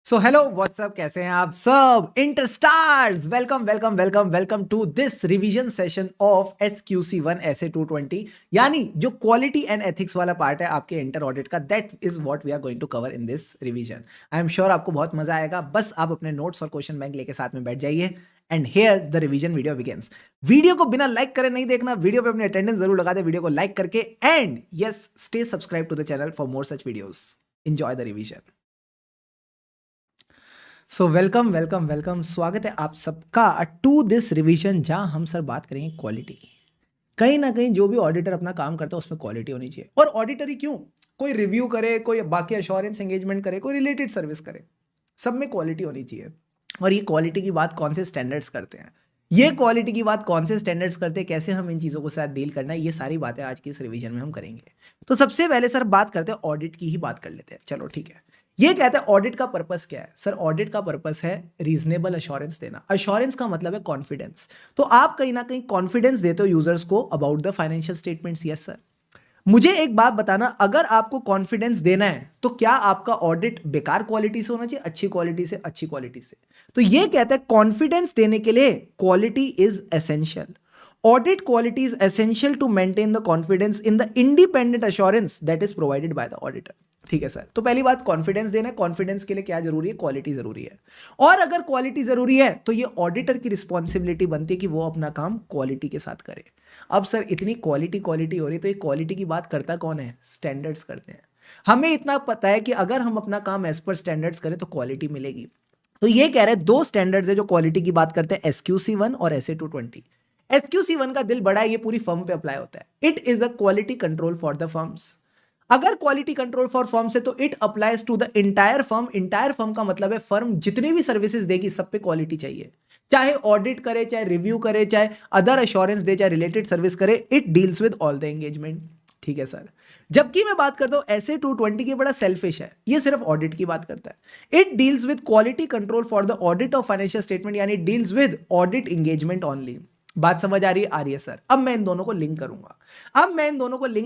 So hello what's up, कैसे हैं आप सब inter stars. Welcome welcome welcome welcome to this revision session of SQC1 SA 220, यानी जो क्वालिटी एंड एथिक्स वाला पार्ट है आपके इंटर ऑडिट का। That is what we are going to cover in this revision. I am sure आपको बहुत मजा आएगा। बस आप अपने नोट्स और क्वेश्चन बैंक लेके साथ में बैठ जाइए and here the revision video begins. Video को बिना लाइक करे नहीं देखना, वीडियो पे अपनी अटेंडेंस जरूर लगा दे वीडियो को लाइक करके। And yes, stay subscribe to the channel for more such videos. Enjoy the revision. So welcome welcome welcome, स्वागत है आप सबका टू दिस रिवीजन, जहां हम सर बात करेंगे क्वालिटी की। कहीं ना कहीं जो भी ऑडिटर अपना काम करता है उसमें क्वालिटी होनी चाहिए। और ऑडिटर ही क्यों, कोई रिव्यू करे, कोई बाकी अश्योरेंस एंगेजमेंट करे, कोई रिलेटेड सर्विस करे, सब में क्वालिटी होनी चाहिए। और ये क्वालिटी की बात कौन से स्टैंडर्ड्स करते हैं, ये क्वालिटी की बात कौन से स्टैंडर्ड्स करते हैं, कैसे हम इन चीज़ों के साथ डील करना है, ये सारी बातें आज की इस रिवीजन में हम करेंगे। तो सबसे पहले सर बात करते हैं ऑडिट की ही बात कर लेते हैं। चलो ठीक है। ये कहता है ऑडिट का पर्पस क्या है। सर ऑडिट का पर्पस है रीजनेबल अश्योरेंस देना। अश्योरेंस का मतलब है कॉन्फिडेंस। तो आप कहीं ना कहीं कॉन्फिडेंस देते हो यूजर्स को about the financial statements. Yes sir. मुझे एक बात बताना, अगर आपको कॉन्फिडेंस देना है तो क्या आपका ऑडिट बेकार क्वालिटी से होना चाहिए, अच्छी क्वालिटी से, अच्छी क्वालिटी से? तो ये कहता है कॉन्फिडेंस देने के लिए quality is essential. Audit quality is essential to maintain the confidence in the independent assurance that is provided by the auditor. ठीक है सर। तो पहली बात, कॉन्फिडेंस देना है। कॉन्फिडेंस के लिए क्या जरूरी है? क्वालिटी जरूरी है। और अगर क्वालिटी जरूरी है तो ये ऑडिटर की रिस्पॉन्सिबिलिटी बनती है कि वो अपना काम क्वालिटी के साथ करे। अब सर इतनी क्वालिटी क्वालिटी हो रही, तो ये क्वालिटी की बात करता कौन है? स्टैंडर्ड्स करते हैं। हमें इतना पता है कि अगर हम अपना काम एज पर स्टैंडर्ड्स करें तो क्वालिटी मिलेगी। तो ये कह रहे हैं दो स्टैंडर्ड्स है जो क्वालिटी की बात करते हैं, SQC1 और SA 220। SQC1 का दिल बड़ा है, ये पूरी फर्म पे अप्लाई होता है। It is a quality control for the firms. अगर क्वालिटी कंट्रोल फॉर फर्म्स है तो it applies to the entire firm. Entire firm का मतलब है फर्म जितनी भी सर्विसेज देगी सब पे क्वालिटी चाहिए। चाहे ऑडिट करे, चाहे रिव्यू करे, चाहे अदर अश्योरेंस दे, चाहे रिलेटेड सर्विस करे, it deals with all the engagement. ठीक है सर। जबकि मैं बात करता हूं SA 220 की, बड़ा सेल्फिश है, ये सिर्फ ऑडिट की बात करता है। It deals with quality control for the audit of financial statement, यानी deals with audit engagement only. बात समझ आ रही है? आ रही है सर। अब मैं इन दोनों को लिंक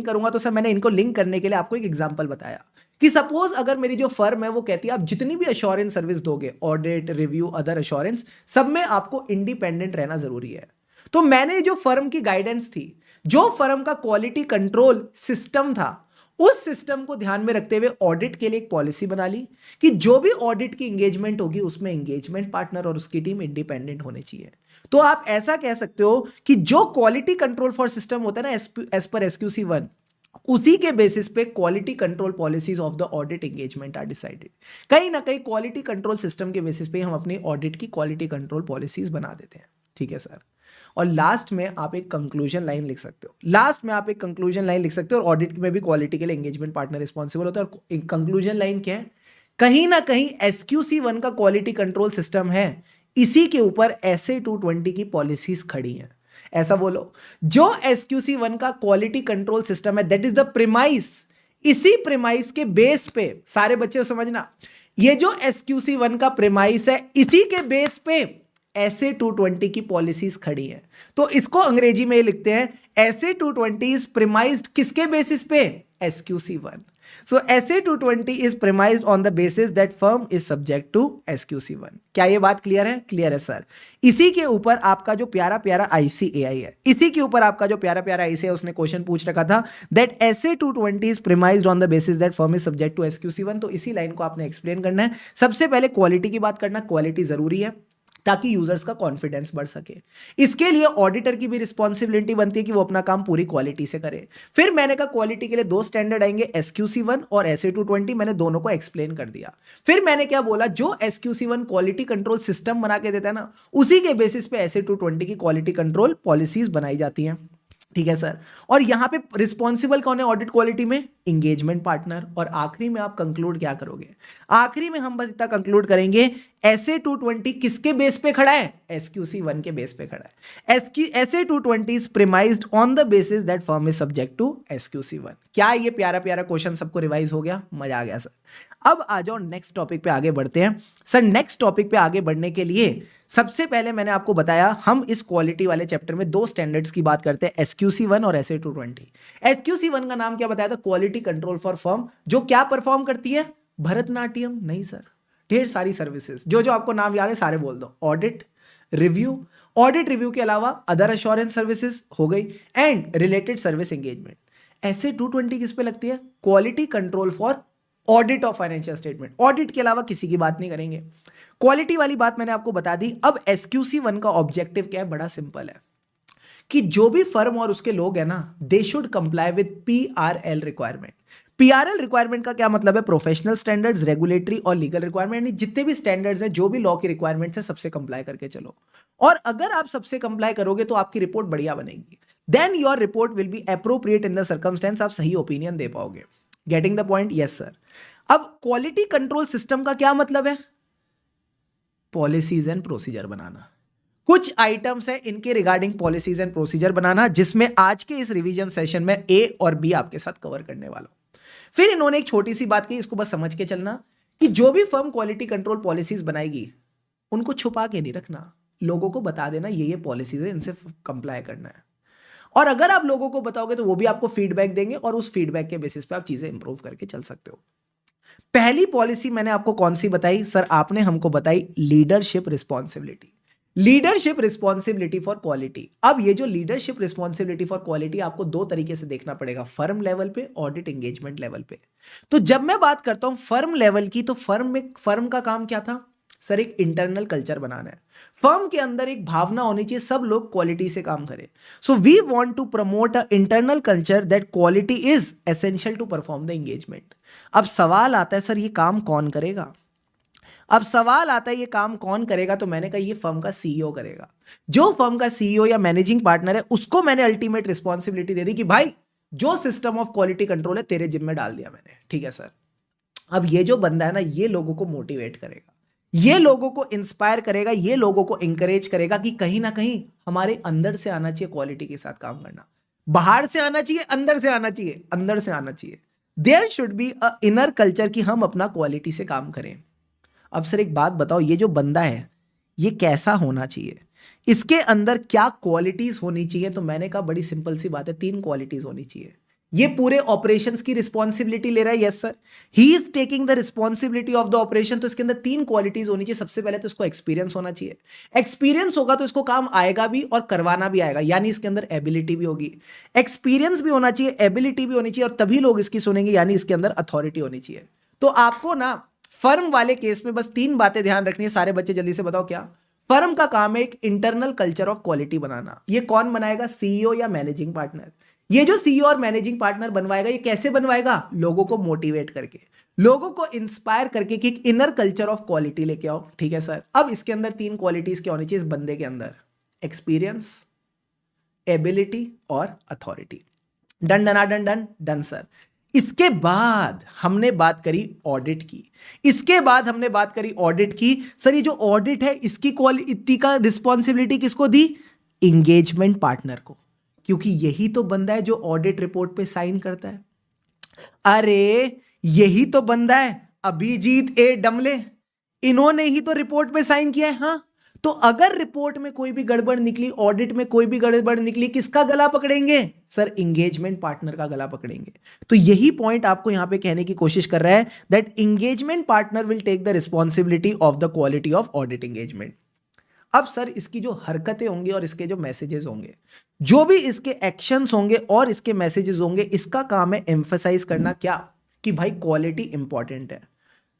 करूंगा। तो सर मैंने इनको लिंक करने के लिए आपको एक एग्जांपल बताया कि सपोज अगर मेरी जो फर्म है वो कहती है आप जितनी भी अश्योरेंस सर्विस दोगे, ऑडिट, रिव्यू, अदर अश्योरेंस, सब में आपको इंडिपेंडेंट रहना जरूरी है। तो मैंने जो फर्म की गाइडेंस थी, जो फर्म का क्वालिटी कंट्रोल सिस्टम था, उस सिस्टम को ध्यान में रखते हुए ऑडिट के लिए एक पॉलिसी बना ली कि जो भी ऑडिट की एंगेजमेंट होगी उसमें एंगेजमेंट पार्टनर और उसकी टीम इंडिपेंडेंट होनी चाहिए। तो आप ऐसा कह सकते हो कि जो क्वालिटी कंट्रोल फॉर सिस्टम होता है ना, एज पर SQC1, उसी के बेसिस पे quality control policies of the audit engagement are decided. कहीं ना कहीं क्वालिटी कंट्रोल सिस्टम के बेसिस पे हम अपनी ऑडिट की क्वालिटी कंट्रोल पॉलिसीज बना देते हैं। ठीक है सर। और लास्ट में आप एक कंक्लूजन लाइन लिख सकते हो। और ऑडिट में भी क्वालिटी के लिए एंगेजमेंट पार्टनर रिस्पॉन्सिबल होता है। और कंक्लूजन लाइन क्या है? कहीं ना कहीं SQC1 का क्वालिटी कंट्रोल सिस्टम है, इसी के ऊपर SA 220 की पॉलिसीज खड़ी हैं। ऐसा बोलो, जो SQC1 का क्वालिटी कंट्रोल सिस्टम है, दैट इज द प्रीमाइस। इसी प्रीमाइस के बेस पे, सारे बच्चे समझना, ये जो SQC1 का प्रीमाइस है, इसी के बेस पे SA 220 की पॉलिसीज खड़ी है। तो इसको अंग्रेजी में लिखते हैं, SA 220 इज प्रीमाइज्ड किसके बेसिस पे? SQC1। So SA 220 is premised on the basis that firm is subject to SQC1। क्या ये बात क्लियर है? क्लियर है सर। इसी के ऊपर आपका जो प्यारा प्यारा ICAI है, उसने क्वेश्चन पूछ रखा था that SA 220 is premised on the basis that firm is subject to SQC1। तो इसी लाइन को आपने एक्सप्लेन करना है। सबसे पहले क्वालिटी की बात करना, क्वालिटी जरूरी है ताकि यूजर्स का कॉन्फिडेंस बढ़ सके। इसके लिए ऑडिटर की भी रिस्पॉन्सिबिलिटी बनती है कि वो अपना काम पूरी क्वालिटी से करे। फिर मैंने कहा क्वालिटी के लिए दो स्टैंडर्ड आएंगे, SQC1 और SA 220। मैंने दोनों को एक्सप्लेन कर दिया। फिर मैंने क्या बोला, जो SQC1 क्वालिटी कंट्रोल सिस्टम बना के देता है ना, उसी के बेसिस पे SA 220 की क्वालिटी कंट्रोल पॉलिसीज बनाई जाती हैं। ठीक है सर। और यहां पे रिस्पॉन्सिबल कौन है ऑडिट क्वालिटी में? Engagement partner. और आखिरी में आप कंक्लूड क्या करोगे? आखिरी में हम बस इतना कंक्लूड करेंगे, SA 220 किसके बेस पे खड़ा है? SQC1 के बेस पे खड़ा है। SA 220 is premised on the basis that firm is subject to SQC1। क्या ये प्यारा प्यारा क्वेश्चन सबको रिवाइज हो गया? मजा आ गया सर। अब आ जाओ नेक्स्ट टॉपिक पे आगे बढ़ते हैं। सर नेक्स्ट टॉपिक पे आगे बढ़ने के लिए सबसे पहले मैंने आपको बताया, हम इस क्वालिटी वाले चैप्टर में दो स्टैंडर्ड्स की बात करते हैं, SQC1 और SA 220। SQC1 का नाम क्या बताया था? Quality control for firm. जो क्या परफॉर्म करती है? भरतनाट्यम नहीं सर, ढेर सारी सर्विसेज, जो जो आपको नाम याद है सारे बोल दो। ऑडिट रिव्यू के अलावा अदर अश्योरेंस सर्विसेज हो गई एंड रिलेटेड सर्विस एंगेजमेंट। ऐसे 220 किस पे लगती है? Quality control for audit of financial statement. Audit के अलावा किसी की बात नहीं करेंगे। क्वालिटी वाली बात मैंने आपको बता दी। अब SQC1 का ऑब्जेक्टिव क्या है? बड़ा सिंपल है कि जो भी फर्म और उसके लोग हैं ना, they should comply with PRL requirement. PRL requirement का क्या मतलब है? प्रोफेशनल स्टैंडर्ड्स, रेगुलेटरी और लीगल रिक्वायरमेंट। जितने भी स्टैंडर्ड्स हैं, जो भी लॉ की रिक्वायरमेंट्स है, सबसे कंप्लाई करके चलो। और अगर आप सबसे कंप्लाई करोगे तो आपकी रिपोर्ट बढ़िया बनेगी। Then your report will be appropriate in the circumstances. आप सही ओपिनियन दे पाओगे। Getting the point? Yes sir. अब क्वालिटी कंट्रोल सिस्टम का क्या मतलब है? पॉलिसीज एंड प्रोसीजर बनाना। कुछ आइटम्स है इनके रिगार्डिंग पॉलिसीज एंड प्रोसीजर बनाना, जिसमें आज के इस रिवीजन सेशन में A और B आपके साथ कवर करने वाला हूं। फिर इन्होंने एक छोटी सी बात की, इसको बस समझ के चलना कि जो भी फर्म क्वालिटी कंट्रोल पॉलिसीज बनाएगी उनको छुपा के नहीं रखना, लोगों को बता देना ये पॉलिसीज है, इनसे कंप्लाई करना है। और अगर आप लोगों को बताओगे तो वो भी आपको फीडबैक देंगे और उस फीडबैक के बेसिस पे आप चीजें इंप्रूव करके चल सकते हो। पहली पॉलिसी मैंने आपको कौन सी बताई सर? आपने हमको बताई leadership responsibility. Leadership responsibility for quality. अब ये जो लीडरशिप रिस्पॉन्सिबिलिटी फॉर क्वालिटी आपको दो तरीके से देखना पड़ेगा, फर्म लेवल पे, ऑडिट एंगेजमेंट लेवल पे। तो जब मैं बात करता हूं फर्म लेवल की, तो फर्म का काम क्या था सर? एक इंटरनल कल्चर बनाना है। फर्म के अंदर एक भावना होनी चाहिए, सब लोग क्वालिटी से काम करें। So we want to promote a internal culture that quality is essential to perform the engagement. अब सवाल आता है सर ये काम कौन करेगा? अब सवाल आता है ये काम कौन करेगा? तो मैंने कहा ये फर्म का CEO करेगा। जो फर्म का CEO या मैनेजिंग पार्टनर है, उसको मैंने अल्टीमेट रिस्पॉन्सिबिलिटी दे दी कि भाई जो सिस्टम ऑफ क्वालिटी कंट्रोल है तेरे जिम्मे डाल दिया मैंने। ठीक है सर। अब ये जो बंदा है ना, ये लोगों को मोटिवेट करेगा, ये लोगों को इंस्पायर करेगा, ये लोगों को इंकरेज करेगा कि कहीं ना कहीं हमारे अंदर से आना चाहिए क्वालिटी के साथ काम करना। बाहर से आना चाहिए, अंदर से आना चाहिए, अंदर से आना चाहिए। There should be a inner culture कि हम अपना क्वालिटी से काम करें। अब सर एक बात बताओ, ये जो बंदा है ये कैसा होना चाहिए? इसके अंदर क्या क्वालिटीज होनी चाहिए? तो मैंने कहा बड़ी सिंपल सी बात है, 3 क्वालिटीज होनी चाहिए। ये पूरे ऑपरेशंस की रिस्पॉन्सिबिलिटी ले रहा है। Yes sir, he is taking the responsibility of the operation. तो इसके अंदर 3 क्वालिटीज होनी चाहिए। सबसे पहले तो इसको एक्सपीरियंस होना चाहिए। एक्सपीरियंस होगा तो इसको काम आएगा भी और करवाना भी आएगा, यानी इसके अंदर एबिलिटी भी होगी। एक्सपीरियंस भी होना चाहिए, एबिलिटी भी होनी चाहिए, और तभी लोग इसकी सुनेंगे, यानी इसके अंदर अथॉरिटी होनी चाहिए। तो आपको ना फर्म वाले केस में बस 3 बातें ध्यान रखनी है। सारे बच्चे जल्दी से बताओ क्या? फर्म का काम है एक इंटरनल कल्चर ऑफ क्वालिटी बनाना। ये कौन बनाएगा? CEO या मैनेजिंग पार्टनर। ये जो CEO और मैनेजिंग पार्टनर बनवाएगा, ये कैसे बनवाएगा? लोगों को मोटिवेट करके, लोगों को इंस्पायर करके कि एक इनर कल्चर ऑफ क्वालिटी लेके आओ। ठीक है सर। अब इसके अंदर 3 क्वालिटीज क्या होनी चाहिए इस बंदे के अंदर? एक्सपीरियंस, एबिलिटी और authority. Done done done done done sir. इसके बाद हमने बात करी ऑडिट की। इसके बाद हमने बात करी ऑडिट की। सर ये जो ऑडिट है इसकी क्वालिटी का रिस्पॉन्सिबिलिटी किसको दी? इंगेजमेंट पार्टनर को, क्योंकि यही तो बंदा है जो ऑडिट रिपोर्ट पे साइन करता है। अरे यही तो बंदा है अभिजीत ए डमले, इन्होंने ही तो रिपोर्ट पे साइन किया है। हाँ, तो अगर रिपोर्ट में कोई भी गड़बड़ निकली, ऑडिट में कोई भी गड़बड़ निकली, किसका गला पकड़ेंगे? सर इंगेजमेंट पार्टनर का गला पकड़ेंगे। तो यही पॉइंट आपको यहां पे कहने की कोशिश कर रहा है that engagement partner will take the responsibility of the quality of audit engagement. अब सर इसकी जो हरकतें होंगी और इसके जो मैसेजेस होंगे, जो भी इसके एक्शंस होंगे और इसके मैसेजेस होंगे, इसका काम है एम्फसाइज करना क्या? कि भाई क्वालिटी इंपॉर्टेंट है।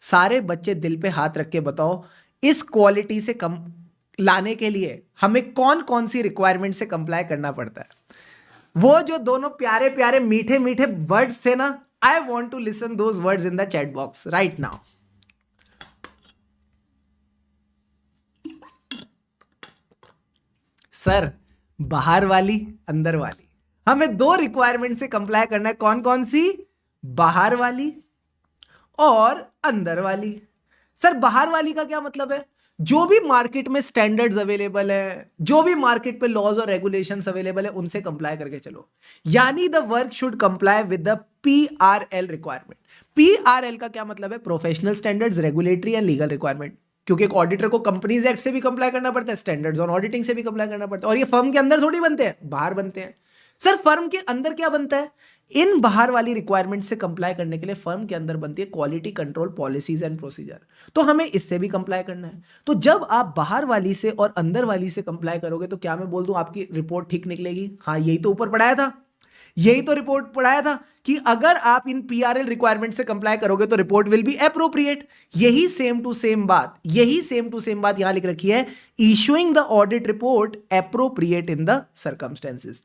सारे बच्चे दिल पे हाथ रख के बताओ, इस क्वालिटी से कम लाने के लिए हमें कौन कौन सी रिक्वायरमेंट से कंप्लाई करना पड़ता है? वो जो दोनों प्यारे प्यारे मीठे मीठे वर्ड्स थे ना, I want to listen those words in the chat box right now. Sir बाहर वाली, अंदर वाली, हमें 2 रिक्वायरमेंट से कंप्लाई करना है। कौन कौन सी? बाहर वाली और अंदर वाली। सर बाहर वाली का क्या मतलब है? जो भी मार्केट में स्टैंडर्ड्स अवेलेबल है, जो भी मार्केट पे लॉज और रेगुलेशंस अवेलेबल है, उनसे कंप्लाई करके चलो। यानी the work should comply with the PRL requirement. PRL का क्या मतलब है? Professional standards, regulatory and legal requirement. क्योंकि एक ऑडिटर को कंपनीज एक्ट से भी कंप्लाई करना पड़ता है, स्टैंडर्ड्स ऑन ऑडिटिंग से भी कंप्लाई करना पड़ता है। और ये फर्म के अंदर थोड़ी बनते हैं, बाहर बनते हैं। सर फर्म के अंदर क्या बनता है? इन बाहर वाली रिक्वायरमेंट से कंप्लाई करने के लिए फर्म के अंदर बनती है quality control policies and procedure. तो हमें इससे भी कंप्लाई करना है। तो जब आप बाहर वाली से और अंदर वाली से कंप्लाई करोगे तो क्या मैं बोल दूं आपकी रिपोर्ट ठीक निकलेगी? हाँ, यही तो ऊपर पढ़ाया था, यही तो रिपोर्ट पढ़ाया था कि अगर आप इन पीआरएल रिक्वायरमेंट से कंप्लाई करोगे तो रिपोर्ट विल बी एप्रोप्रिएट। यही सेम टू सेम बात यहां लिख रखी है, issuing the audit report appropriate in the circumstances.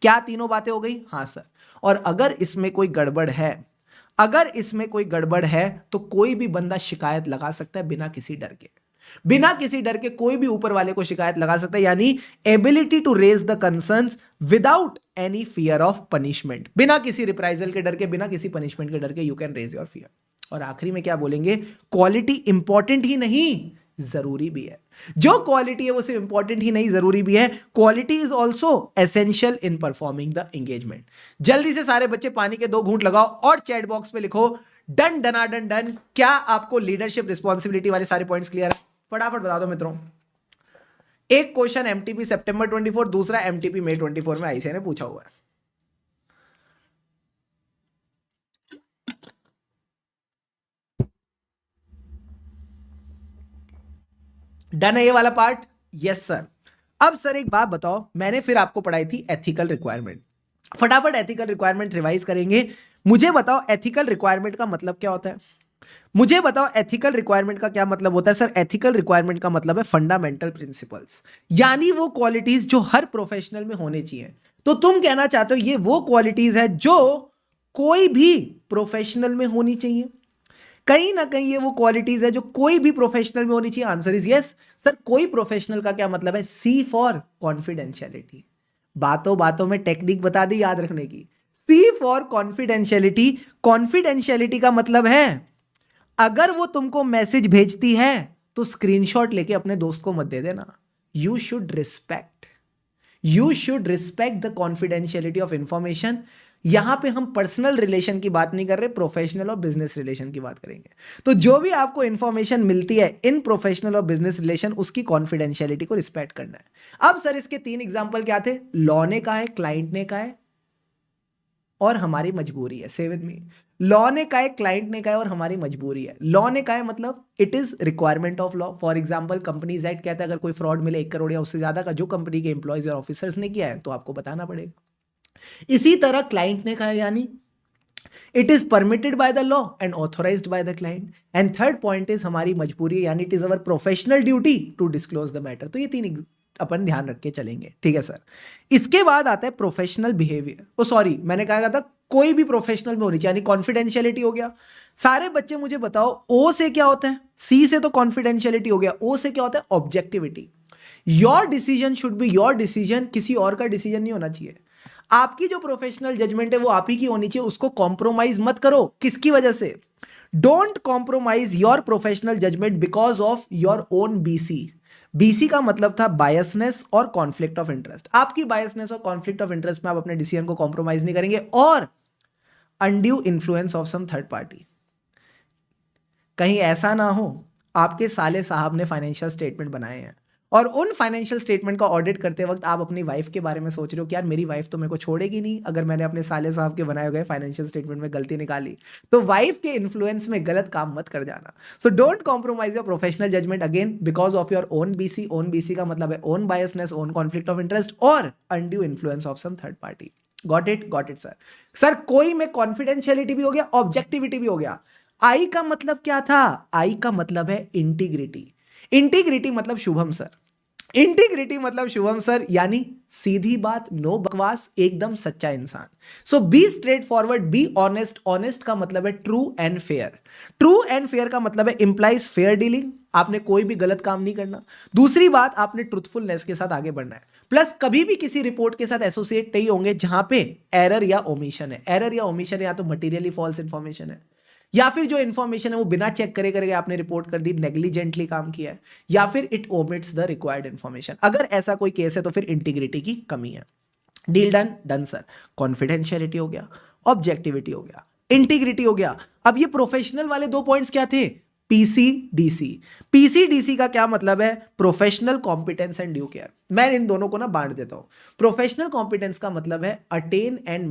क्या तीनों बातें हो गई? हाँ सर। और अगर इसमें कोई गड़बड़ है तो कोई भी बंदा शिकायत लगा सकता है बिना किसी डर के कोई भी ऊपर वाले को शिकायत लगा सकता है, यानी ability to raise the concerns without any fear of punishment. बिना किसी रिप्राइजल के डर के, बिना किसी पनिशमेंट के डर के you can raise your fear. और आखिरी में क्या बोलेंगे? क्वालिटी इंपॉर्टेंट ही नहीं, जरूरी भी है। जो क्वालिटी है वो सिर्फ इंपॉर्टेंट ही नहीं, जरूरी भी है। Quality is also essential in performing the engagement. जल्दी से सारे बच्चे पानी के 2 घूंट लगाओ और चैट बॉक्स में लिखो डन डनाडन डन। क्या आपको लीडरशिप रिस्पॉन्सिबिलिटी वाले सारे पॉइंट्स क्लियर है? फटाफट बता दो मित्रों। एक क्वेश्चन एमटीपी सितंबर 24, दूसरा एमटीपी मई 24 में आईसीए ने पूछा हुआ है। डन है ये वाला पार्ट? Yes sir. अब सर एक बात बताओ, मैंने फिर आपको पढ़ाई थी एथिकल रिक्वायरमेंट। फटाफट एथिकल रिक्वायरमेंट रिवाइज करेंगे। मुझे बताओ एथिकल रिक्वायरमेंट का मतलब क्या होता है? मुझे बताओ एथिकल रिक्वायरमेंट का क्या मतलब होता है? सर एथिकल रिक्वायरमेंट का मतलब है फंडामेंटल प्रिंसिपल्स, यानी वो क्वालिटीज जो हर प्रोफेशनल में होने चाहिए। तो तुम कहना चाहते हो ये वो क्वालिटीज है जो कोई भी प्रोफेशनल में होनी चाहिए? कहीं ना कहीं ये वो क्वालिटीज है जो कोई भी प्रोफेशनल में होनी चाहिए। Answer is yes. सर कोई प्रोफेशनल का क्या मतलब है? सी फॉर कॉन्फिडेंशियलिटी। बातों बातों में टेक्निक बता दी याद रखने की। सी फॉर कॉन्फिडेंशियलिटी। कॉन्फिडेंशियलिटी का मतलब है अगर वो तुमको मैसेज भेजती है तो स्क्रीनशॉट लेके अपने दोस्त को मत दे देना। You should respect the confidentiality of information. यहां पे हम पर्सनल रिलेशन की बात नहीं कर रहे, प्रोफेशनल और बिजनेस रिलेशन की बात करेंगे। तो जो भी आपको इंफॉर्मेशन मिलती है इन प्रोफेशनल और बिजनेस रिलेशन, उसकी कॉन्फिडेंशियलिटी को रिस्पेक्ट करना है। अब सर इसके 3 एग्जांपल क्या थे? लॉ ने कहा है, क्लाइंट ने कहा है और हमारी मजबूरी है। से विद मी, लॉ ने कहा है, क्लाइंट ने कहा है और हमारी मजबूरी है। लॉ ने कहा है मतलब it is requirement of law. For example companies act कहता है अगर कोई फ्रॉड मिले 1 करोड़ या उससे ज्यादा का जो कंपनी के एम्प्लॉयज और ऑफिसर्स ने किया है तो आपको बताना पड़ेगा। इसी तरह क्लाइंट ने कहा है, यानी it is permitted by the law and authorised by the client. And third point is हमारी मजबूरी है, यानी it is our professional duty to disclose the matter. तो ये 3 अपन ध्यान रख के चलेंगे, ठीक है सर। इसके बाद आता है प्रोफेशनल बिहेवियर। ओ सॉरी, मैंने कहा था कोई भी प्रोफेशनल में होनी चाहिए, यानी कॉन्फिडेंशियलिटी हो गया। सारे बच्चे मुझे बताओ ओ से क्या होता है? सी से तो कॉन्फिडेंशियलिटी हो गया, ओ से क्या होता है? Objectivity. Your decision should be your decision, किसी और का डिसीजन नहीं होना चाहिए। आपकी जो प्रोफेशनल जजमेंट है वो आप ही की होनी चाहिए, उसको कॉम्प्रोमाइज मत करो। किसकी वजह से? Don't compromise your professional judgement because of your own BC. BC का मतलब था बायसनेस और कॉन्फ्लिक्ट ऑफ इंटरेस्ट। आपकी बायसनेस और कॉन्फ्लिक्ट ऑफ इंटरेस्ट में आप अपने डिसीजन को कॉम्प्रोमाइज नहीं करेंगे। और undue influence of some third party. कहीं ऐसा ना हो आपके साले साहब ने फाइनेंशियल स्टेटमेंट बनाए हैं और उन फाइनेंशियल स्टेटमेंट का ऑडिट करते वक्त आप अपनी वाइफ के बारे में सोच रहे हो कि यार मेरी वाइफ तो मेरे को छोड़ेगी नहीं अगर मैंने अपने साले साहब के बनाए हुए फाइनेंशियल स्टेटमेंट में गलती निकाली। तो वाइफ के इन्फ्लुएंस में गलत काम मत कर जाना। So don't compromise your professional judgement again because of your own BC. Own BC का मतलब है own biasness, own conflict of interest और undue influence of some third party. Got it sir. Sir कोई में कॉन्फिडेंशियलिटी भी हो गया, objectivity भी हो गया। आई का मतलब क्या था? आई का मतलब है इंटीग्रिटी। इंटीग्रिटी मतलब शुभम सर। इंटीग्रिटी मतलब शुभम सर, यानी सीधी बात, नो बकवास, एकदम सच्चा इंसान। So be straightforward, be honest. Honest का मतलब है true and fair. True and fair का मतलब है इंप्लाइज फेयर डीलिंग। आपने कोई भी गलत काम नहीं करना। दूसरी बात, आपने ट्रुथफुलनेस के साथ आगे बढ़ना है। प्लस कभी भी किसी रिपोर्ट के साथ एसोसिएट नहीं होंगे जहां पे एरर या ओमिशन है। एरर या ओमिशन है या तो मटीरियली फॉल्स इंफॉर्मेशन है, या फिर जो इन्फॉर्मेशन है वो बिना चेक करे करके आपने रिपोर्ट कर दी, नेग्लिजेंटली काम किया है, या फिर इट ओमिट्स द रिक्वायर्ड इन्फॉर्मेशन। अगर ऐसा कोई केस है तो फिर इंटीग्रिटी की कमी है। Deal done? Done sir. Confidentiality हो गया, ऑब्जेक्टिविटी हो गया, इंटीग्रिटी हो गया। अब ये प्रोफेशनल वाले 2 पॉइंट्स क्या थे? पीसीडीसी। पीसीडीसी का क्या मतलब है? Professional competence and due care. मैं इन दोनों को ना बांट देता हूं। प्रोफेशनल कॉम्पिटेंस का मतलब है attain and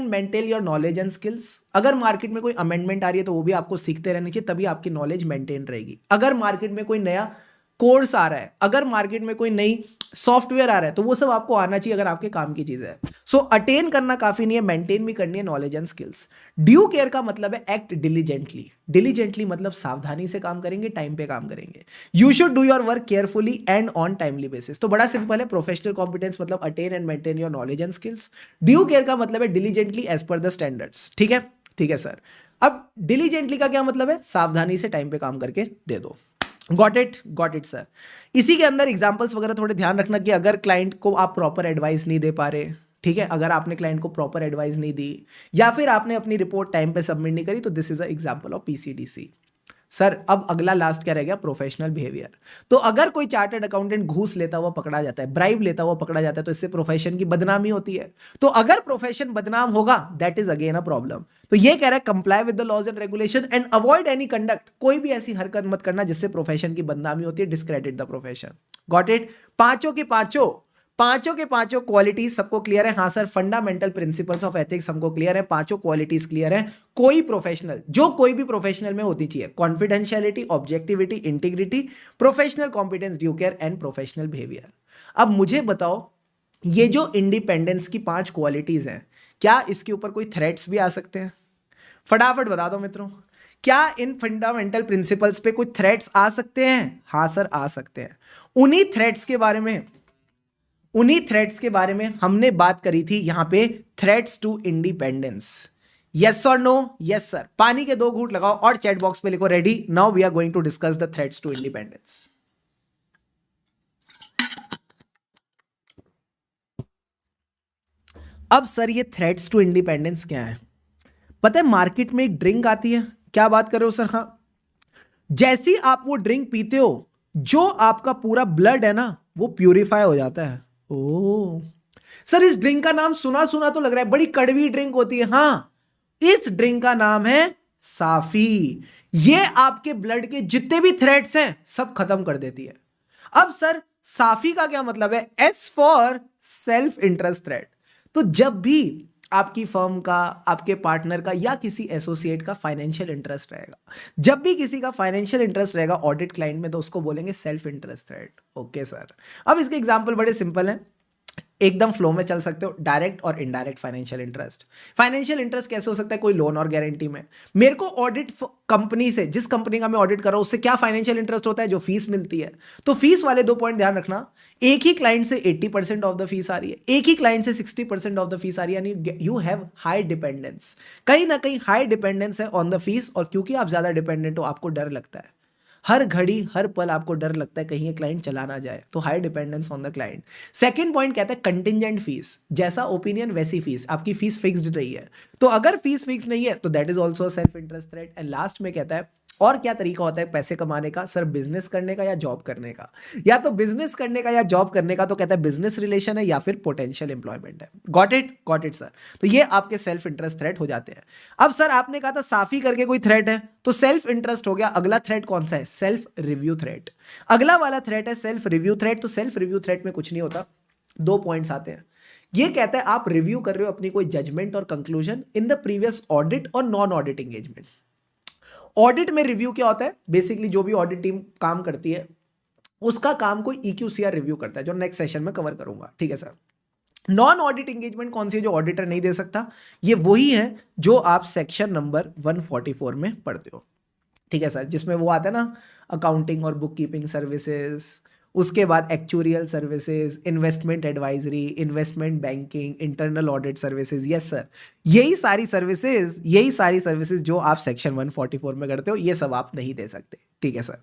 maintain your knowledge and skills. अगर मार्केट में कोई अमेंडमेंट आ रही है तो वो भी आपको सीखते रहनी चाहिए, तभी आपकी नॉलेज मेंटेन रहेगी। अगर मार्केट में कोई नया कोर्स आ रहा है, अगर मार्केट में कोई नई सॉफ्टवेयर आ रहा है, तो वो सब आपको आना चाहिए अगर आपके काम की चीज है। सो अटेन करना काफी नहीं है, मेंटेन भी करनी है knowledge and skills. Due care का मतलब है एक्ट डिलीजेंटली मतलब सावधानी से काम करेंगे, टाइम पे काम करेंगे। You should do your work carefully and on timely basis. तो बड़ा सिंपल है, प्रोफेशनल कॉम्पिटेंस मतलब attain and maintain your knowledge and skills. Due care का मतलब है diligently as per the standards. ठीक है, ठीक है सर। अब डिलीजेंटली का क्या मतलब है? सावधानी से टाइम पे काम करके दे दो। Got it sir. इसी के अंदर एग्जांपल्स वगैरह थोड़े ध्यान रखना कि अगर क्लाइंट को आप प्रॉपर एडवाइस नहीं दे पा रहे, ठीक है, अगर आपने क्लाइंट को प्रॉपर एडवाइस नहीं दी या फिर आपने अपनी रिपोर्ट टाइम पे सबमिट नहीं करी, तो this is a example of PCDC. Sir अब अगला लास्ट क्या रह गया? Professional behaviour. तो अगर कोई चार्टर्ड अकाउंटेंट घूस लेता हुआ पकड़ा जाता है, ब्राइब लेता हुआ पकड़ा जाता है, तो इससे प्रोफेशन की बदनामी होती है। तो अगर प्रोफेशन बदनाम होगा, that is again a problem. तो ये कह रहा है comply with the laws and regulation and avoid any conduct. कोई भी ऐसी हरकत मत करना जिससे प्रोफेशन की बदनामी होती है, discredit the profession. Got it? पांचों के पांचों क्वालिटीज सबको क्लियर है? हाँ sir. Fundamental principles of ethics हमको क्लियर है, पांचों क्वालिटीज क्लियर है। कोई भी प्रोफेशनल में होती चाहिए, confidentiality, objectivity, integrity, professional competence, due care and professional behaviour. अब मुझे बताओ, ये जो इंडिपेंडेंस की 5 क्वालिटीज हैं, क्या इसके ऊपर कोई थ्रेट्स भी आ सकते हैं? फटाफट बता दो मित्रों, क्या इन फंडामेंटल प्रिंसिपल्स पे कुछ थ्रेट्स आ सकते हैं? हाँ सर, आ सकते हैं। उन्हीं थ्रेट्स के बारे में हमने बात करी थी यहां पे, थ्रेट्स टू इंडिपेंडेंस। यस और नो? Yes sir. पानी के 2 घूंट लगाओ और चैट बॉक्स पे लिखो ready. Now we are going to discuss the threats to independence. अब सर ये थ्रेट्स टू इंडिपेंडेंस क्या है? पता है मार्केट में एक ड्रिंक आती है, क्या बात कर रहे हो सर? हाँ, जैसी आप वो ड्रिंक पीते हो, जो आपका पूरा ब्लड है ना, वो प्यूरिफाई हो जाता है। ओ सर, इस ड्रिंक का नाम सुना सुना तो लग रहा है, बड़ी कड़वी ड्रिंक होती है। हाँ, इस ड्रिंक का नाम है साफी। ये आपके ब्लड के जितने भी थ्रेट्स हैं सब खत्म कर देती है। अब सर साफी का क्या मतलब है? S for self interest threat. तो जब भी आपकी फर्म का, आपके पार्टनर का या किसी एसोसिएट का फाइनेंशियल इंटरेस्ट रहेगा, जब भी किसी का फाइनेंशियल इंटरेस्ट रहेगा ऑडिट क्लाइंट में, तो उसको बोलेंगे self interest threat. Okay sir. अब इसके एग्जांपल बड़े सिंपल हैं, एकदम फ्लो में चल सकते हो। डायरेक्ट और indirect financial interest. Financial interest कैसे हो सकता है? कोई लोन और गारंटी में मेरे को ऑडिट कंपनी से, जिस कंपनी का मैं ऑडिट कर रहा हूं, उससे क्या फाइनेंशियल इंटरेस्ट होता है? जो फीस मिलती है। तो फीस वाले 2 पॉइंट ध्यान रखना, एक ही क्लाइंट से 80% ऑफ द फीस आ रही है, एक ही क्लाइंट से 60% ऑफ द फीस आ रही है, यानी यू हैव हाई डिपेंडेंस। कहीं ना कहीं हाई डिपेंडेंस है ऑन द फीस, और क्योंकि आप ज्यादा डिपेंडेंट हो, आपको डर लगता है, हर घड़ी हर पल आपको डर लगता है कहीं ये क्लाइंट चला ना जाए, तो high dependence on the client. Second point कहता है कंटिजेंट फीस। जैसा ओपिनियन वैसी फीस, आपकी फीस फिक्स्ड रही है। तो अगर फीस फिक्स नहीं है तो that is also self interest threat. And last में कहता है और क्या तरीका होता है पैसे कमाने का? सर बिजनेस करने का या जॉब करने का? या तो बिजनेस करने का या जॉब करने का, तो कहता है बिजनेस रिलेशन है या फिर पोटेंशियल एम्प्लॉयमेंट है। Got it sir. तो ये आपके सेल्फ इंटरेस्ट थ्रेट हो जाते हैं। अब सर आपने कहा था साफी करके कोई थ्रेट है, तो सेल्फ इंटरेस्ट हो गया। अगला थ्रेट कौन सा है? Self review threat. अगला वाला थ्रेट है सेल्फ रिव्यू थ्रेट। तो सेल्फ रिव्यू थ्रेट में कुछ नहीं होता, 2 पॉइंट्स आते हैं। ये कहता है आप रिव्यू कर रहे हो अपनी कोई जजमेंट और conclusion in the previous audit और नॉन ऑडिट एंगेजमेंट। ऑडिट में रिव्यू क्या होता है? बेसिकली जो भी ऑडिट टीम काम करती है उसका काम कोई EQCR रिव्यू करता है, जो नेक्स्ट सेशन में कवर करूंगा। ठीक है सर। नॉन ऑडिट एंगेजमेंट कौन सी है जो ऑडिटर नहीं दे सकता? ये वही है जो आप सेक्शन नंबर 144 में पढ़ते हो। ठीक है सर, जिसमें वो आता है ना, अकाउंटिंग और बुक कीपिंग सर्विसेज, उसके बाद actuarial services, investment advisory, investment banking, internal audit services. Yes sir, यही सारी सर्विसेज जो आप सेक्शन 144 में करते हो, ये सब आप नहीं दे सकते। ठीक है सर।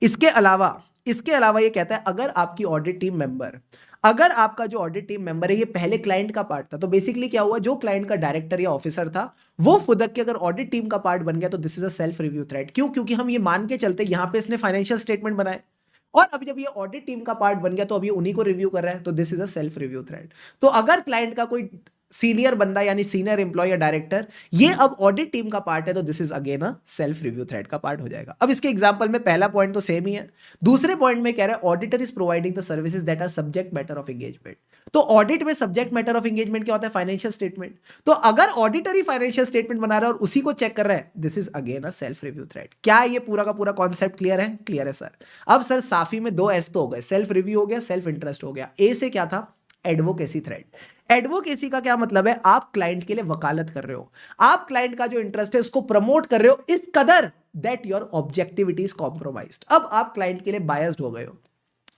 इसके अलावा ये कहता है अगर आपकी ऑडिट टीम मेंबर, अगर आपका जो ऑडिट टीम मेंबर है ये पहले क्लाइंट का पार्ट था, तो बेसिकली क्या हुआ, जो क्लाइंट का डायरेक्टर या ऑफिसर था वो फुदक के अगर ऑडिट टीम का पार्ट बन गया, तो this is a self review threat. क्यों? क्योंकि हम ये मान के चलते यहां पे इसने फाइनेंशियल स्टेटमेंट बनाए, और अभी जब ये ऑडिट टीम का पार्ट बन गया तो अभी उन्हीं को रिव्यू कर रहा है, तो this is a self review threat. तो अगर क्लाइंट का कोई सीनियर बंदा यानी सीनियर एम्प्लॉय या डायरेक्टर, ये अब ऑडिट टीम का पार्ट है, तो this is again a self review thread का पार्ट हो जाएगा। अब इसके एग्जांपल में पहला पॉइंट तो सेम ही है, दूसरे पॉइंट में कह रहा है auditor is providing the services that are subject matter of engagement. तो ऑडिट में सब्जेक्ट मैटर ऑफ एंगेजमेंट क्या होता है? Financial statement. तो अगर ऑडिटर ही फाइनेंशियल स्टेटमेंट बना रहा है और उसी को चेक कर रहा है, this is again a self review thread. क्या ये पूरा का पूरा कॉन्सेप्ट क्लियर है? क्लियर है सर। अब सर साफी में दो एस तो हो गए, सेल्फ रिव्यू हो गया, सेल्फ इंटरेस्ट हो गया। ए से क्या था? Advocacy thread. एडवोकेसी का क्या मतलब है? आप क्लाइंट के लिए वकालत कर रहे हो, आप क्लाइंट का जो इंटरेस्ट है उसको प्रमोट कर रहे हो इस कदर that your objectivity is compromised. अब आप क्लाइंट के लिए बायस्ड हो गए हो।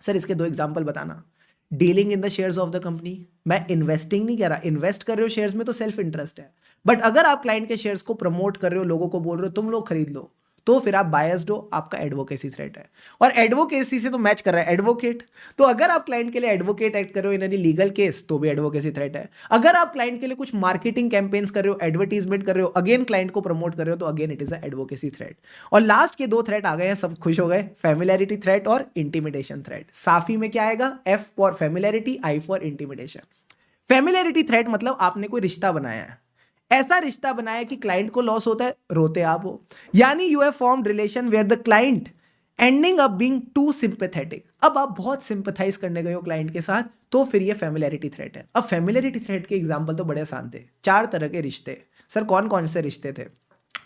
सर इसके दो एग्जांपल बताना। Dealing in the shares of the company, मैं इन्वेस्टिंग नहीं कह रहा, इन्वेस्ट कर रहे हो शेयर्स में तो सेल्फ इंटरेस्ट है, बट अगर आप क्लाइंट के शेयर्स को प्रमोट कर रहे हो, लोगों को बोल रहे हो तुम लोग खरीद लो, तो फिर आप बायस्ड हो, आपका एडवोकेसी थ्रेट है। और एडवोकेसी से तो मैच कर रहा है एडवोकेट, तो अगर आप क्लाइंट के लिए एडवोकेट एक्ट कर रहे हो इन एनी लीगल केस, तो भी एडवोकेसी थ्रेट है। अगर आप क्लाइंट के लिए कुछ मार्केटिंग कैंपेन्स कर रहे हो, एडवर्टीजमेंट कर रहे हो, अगेन क्लाइंट को प्रमोट कर रहे हो, तो again it is advocacy threat. और लास्ट के दो थ्रेट आ गए हैं, सब खुश हो गए, फेमिलियरिटी थ्रेट और इंटिमिडेशन थ्रेट। साफी में क्या आएगा? F for familiarity, I for intimidation. Familiarity threat मतलब आपने कोई रिश्ता बनाया है, ऐसा रिश्ता बनाया कि क्लाइंट को लॉस होता है, रोते आप हो, यानी you have formed relation where the client ending up being too sympathetic. अब आप बहुत सिंपैथाइज करने गए हो क्लाइंट के साथ, तो फिर ये फेमिलियरिटी थ्रेट है। अब फेमिलियरिटी थ्रेट के एग्जांपल तो बड़े आसान थे, चार तरह के रिश्ते। सर कौन कौन से रिश्ते थे?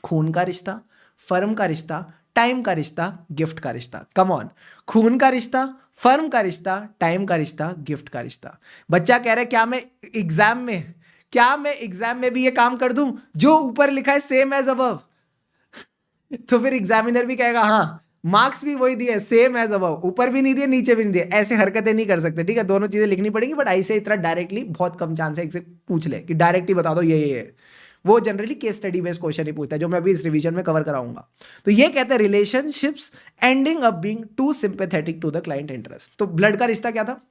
खून का रिश्ता, फर्म का रिश्ता, टाइम का रिश्ता, गिफ्ट का रिश्ता। कम ऑन, खून का रिश्ता, फर्म का रिश्ता, टाइम का रिश्ता, गिफ्ट का रिश्ता। बच्चा कह रहा है क्या मैं एग्जाम में भी ये काम कर दूं जो ऊपर लिखा है सेम एज अबव? तो फिर एग्जामिनर भी कहेगा हाँ, मार्क्स भी वही दिए, सेम एज अबव, ऊपर भी नहीं दिए नीचे भी नहीं दिए। ऐसे हरकतें नहीं कर सकते, ठीक है, दोनों चीजें लिखनी पड़ेगी, बट ऐसे इतना डायरेक्टली बहुत कम चांस है, एक से पूछ ले कि डायरेक्ट ही बता दो ये। वो generally case study based question ही पूछता है, जो मैं अभी इस रिवीजन में कवर कराऊंगा। तो ये कहते हैं relationships ending up being too sympathetic to the client interest. तो ब्लड का रिश्ता क्या था?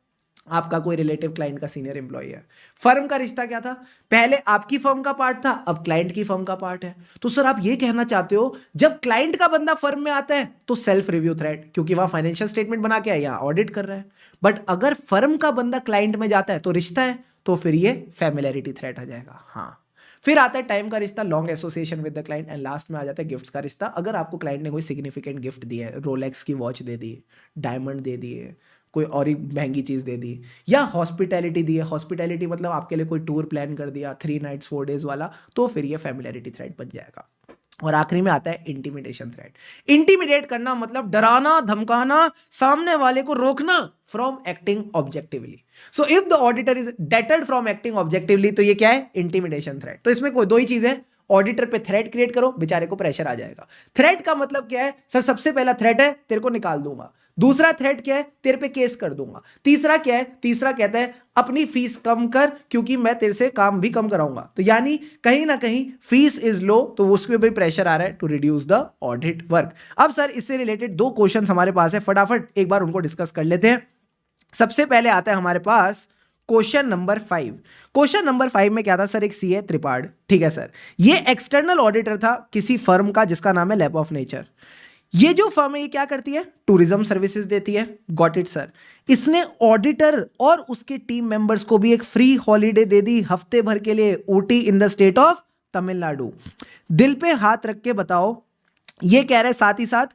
आपका कोई रिलेटिव क्लाइंट का सीनियर एम्प्लॉय है। फर्म का रिश्ता क्या था? पहले आपकी फर्म का पार्ट था, अब क्लाइंट की फर्म का पार्ट है। तो सर आप ये कहना चाहते हो जब क्लाइंट का बंदा फर्म में आता है तो सेल्फ रिव्यू थ्रेट, क्योंकि वहां फाइनेंशियल स्टेटमेंट बना के यहां ऑडिट कर रहा है। बट अगर फर्म का बंदा क्लाइंट में जाता है तो रिश्ता है, तो फिर ये फेमिलियरिटी थ्रेट आ जाएगा। हाँ, फिर आता है टाइम का रिश्ता, long association with the client, and last में आ जाता है गिफ्ट्स का रिश्ता। अगर आपको क्लाइंट ने कोई सिग्निफिकेंट गिफ्ट दिया है, रोलेक्स की वॉच दे दी, डायमंड दे दिए, कोई और ही महंगी चीज़ दे दी, या हॉस्पिटैलिटी दी है, हॉस्पिटैलिटी मतलब आपके लिए कोई टूर प्लान कर दिया 3 नाइट्स 4 डेज वाला, तो फिर ये फेमिलियरिटी थ्रेट बन जाएगा। और आखिरी में आता है इंटिमिडेशन थ्रेट। इंटिमिडेट करना मतलब डराना, धमकाना, सामने वाले को रोकना from acting objectively. So if the auditor is deterred from acting objectively, तो ये क्या है? Intimidation threat. तो इसमें कोई दो ही चीज है, ऑडिटर पे थ्रेट क्रिएट करो, बेचारे को प्रेशर आ जाएगा। थ्रेट का मतलब क्या है? सर सबसे पहला थ्रेट है तेरे को निकाल दूंगा, दूसरा थ्रेट क्या है? तेरे पे केस कर दूंगा, तीसरा क्या है? तीसरा कहता है अपनी फीस कम कर क्योंकि मैं तेरे से काम भी कम कराऊंगा। तो यानी कहीं ना कहीं फीस इज लो, तो उसमें भी प्रेशर आ रहा है to reduce the audit work. अब सर इससे रिलेटेड दो क्वेश्चन हमारे पास है, फटाफट एक बार उनको डिस्कस कर लेते हैं। सबसे पहले आता है हमारे पास क्वेश्चन नंबर 5। क्वेश्चन नंबर 5 में क्या था सर? एक सीए त्रिपाठ, ठीक है सर, ये एक्सटर्नल ऑडिटर था किसी फर्म का जिसका नाम है लैब ऑफ नेचर। ये जो फर्म है ये क्या करती है? टूरिज्म सर्विसेज देती है। Got it sir. इसने ऑडिटर और उसके टीम मेंबर्स को भी एक फ्री हॉलीडे दे दी हफ्ते भर के लिए, Ooty in the state of Tamil Nadu. दिल पे हाथ रख के बताओ, ये कह रहे साथ ही साथ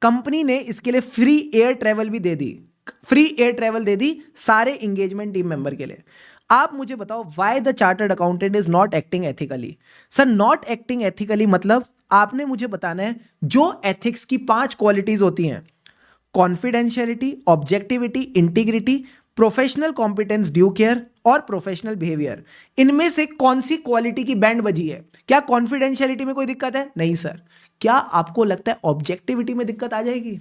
कंपनी ने इसके लिए फ्री एयर ट्रेवल भी दे दी, फ्री एयर ट्रेवल दे दी सारे एंगेजमेंट टीम मेंबर के लिए। आप मुझे बताओ why the chartered accountant is not acting ethically. Sir not acting ethically मतलब आपने मुझे बताना है जो एथिक्स की 5 क्वालिटीज होती हैं, confidentiality, objectivity, integrity, professional competence, due care और प्रोफेशनल बिहेवियर, इनमें से कौन सी क्वालिटी की बैंड बजी है? क्या कॉन्फिडेंशियलिटी में कोई दिक्कत है? नहीं सर। क्या आपको लगता है ऑब्जेक्टिविटी में दिक्कत आ जाएगी?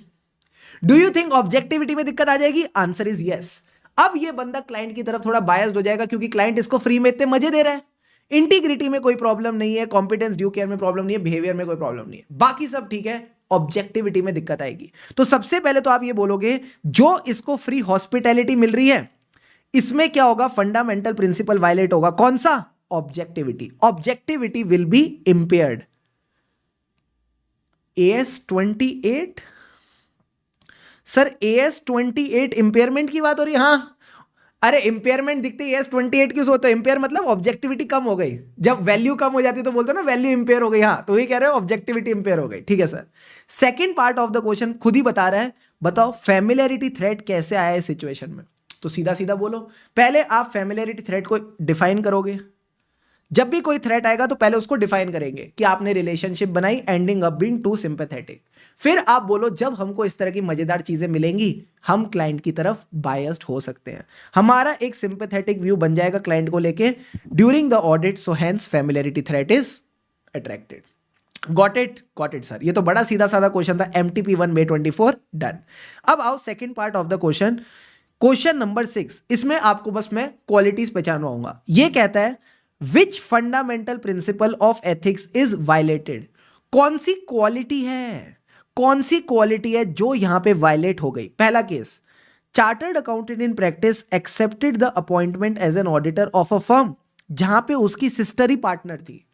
डू यू थिंक ऑब्जेक्टिविटी में दिक्कत आ जाएगी? Answer is yes. अब ये बंदा क्लाइंट की तरफ थोड़ा बायस्ड हो जाएगा क्योंकि क्लाइंट इसको फ्री में इतने मजे दे रहा है। इंटीग्रिटी में कोई प्रॉब्लम नहीं है, कॉम्पिटेंस ड्यू केयर में प्रॉब्लम नहीं है, बिहेवियर में कोई प्रॉब्लम नहीं है, बाकी सब ठीक है, ऑब्जेक्टिविटी में दिक्कत आएगी। तो सबसे पहले तो आप ये बोलोगे जो इसको फ्री हॉस्पिटैलिटी मिल रही है इसमें क्या होगा? फंडामेंटल प्रिंसिपल वायलेट होगा। कौन सा? Objectivity. Objectivity will be impaired. Sir AS 28 impairment की बात हो रही है? हाँ, अरे इम्पेयरमेंट दिखती है S28 क्यों होता है? इम्पेयर मतलब ऑब्जेक्टिविटी कम हो गई, जब वैल्यू कम हो जाती है तो बोलते हो ना वैल्यू इम्पेयर हो गई। हाँ, तो ये कह रहे हो ऑब्जेक्टिविटी इम्पेयर हो गई। ठीक है sir. Second part of the question खुद ही बता रहा है, बताओ फैमिलियरिटी थ्रेट कैसे आया इस सिचुएशन में। तो सीधा सीधा बोलो, पहले आप फैमिलियरिटी थ्रेट को डिफाइन करोगे। जब भी कोई थ्रेट आएगा तो पहले उसको डिफाइन करेंगे कि आपने रिलेशनशिप बनाई, ending up being too sympathetic. फिर आप बोलो जब हमको इस तरह की मजेदार चीजें मिलेंगी हम क्लाइंट की तरफ बायस्ड हो सकते हैं, हमारा एक सिंपैथेटिक व्यू बन जाएगा क्लाइंट को लेके during the audit, so hence familiarity threat is attracted. Got it sir. ये तो बड़ा सीधा साधा क्वेश्चन था, MTP 1 May 24 डन। अब आओ second part of the question, question number 6। इसमें आपको बस मैं क्वालिटीज पहचानवाऊंगा। ये कहता है which fundamental principle of ethics is violated. कौन सी क्वालिटी है, कौन सी क्वालिटी है जो यहां पे वायलेट हो गई। पहला case, chartered accountant in practice accepted the appointment as an auditor of a firm, जहां पे उसकी सिस्टर ही पार्टनर थी।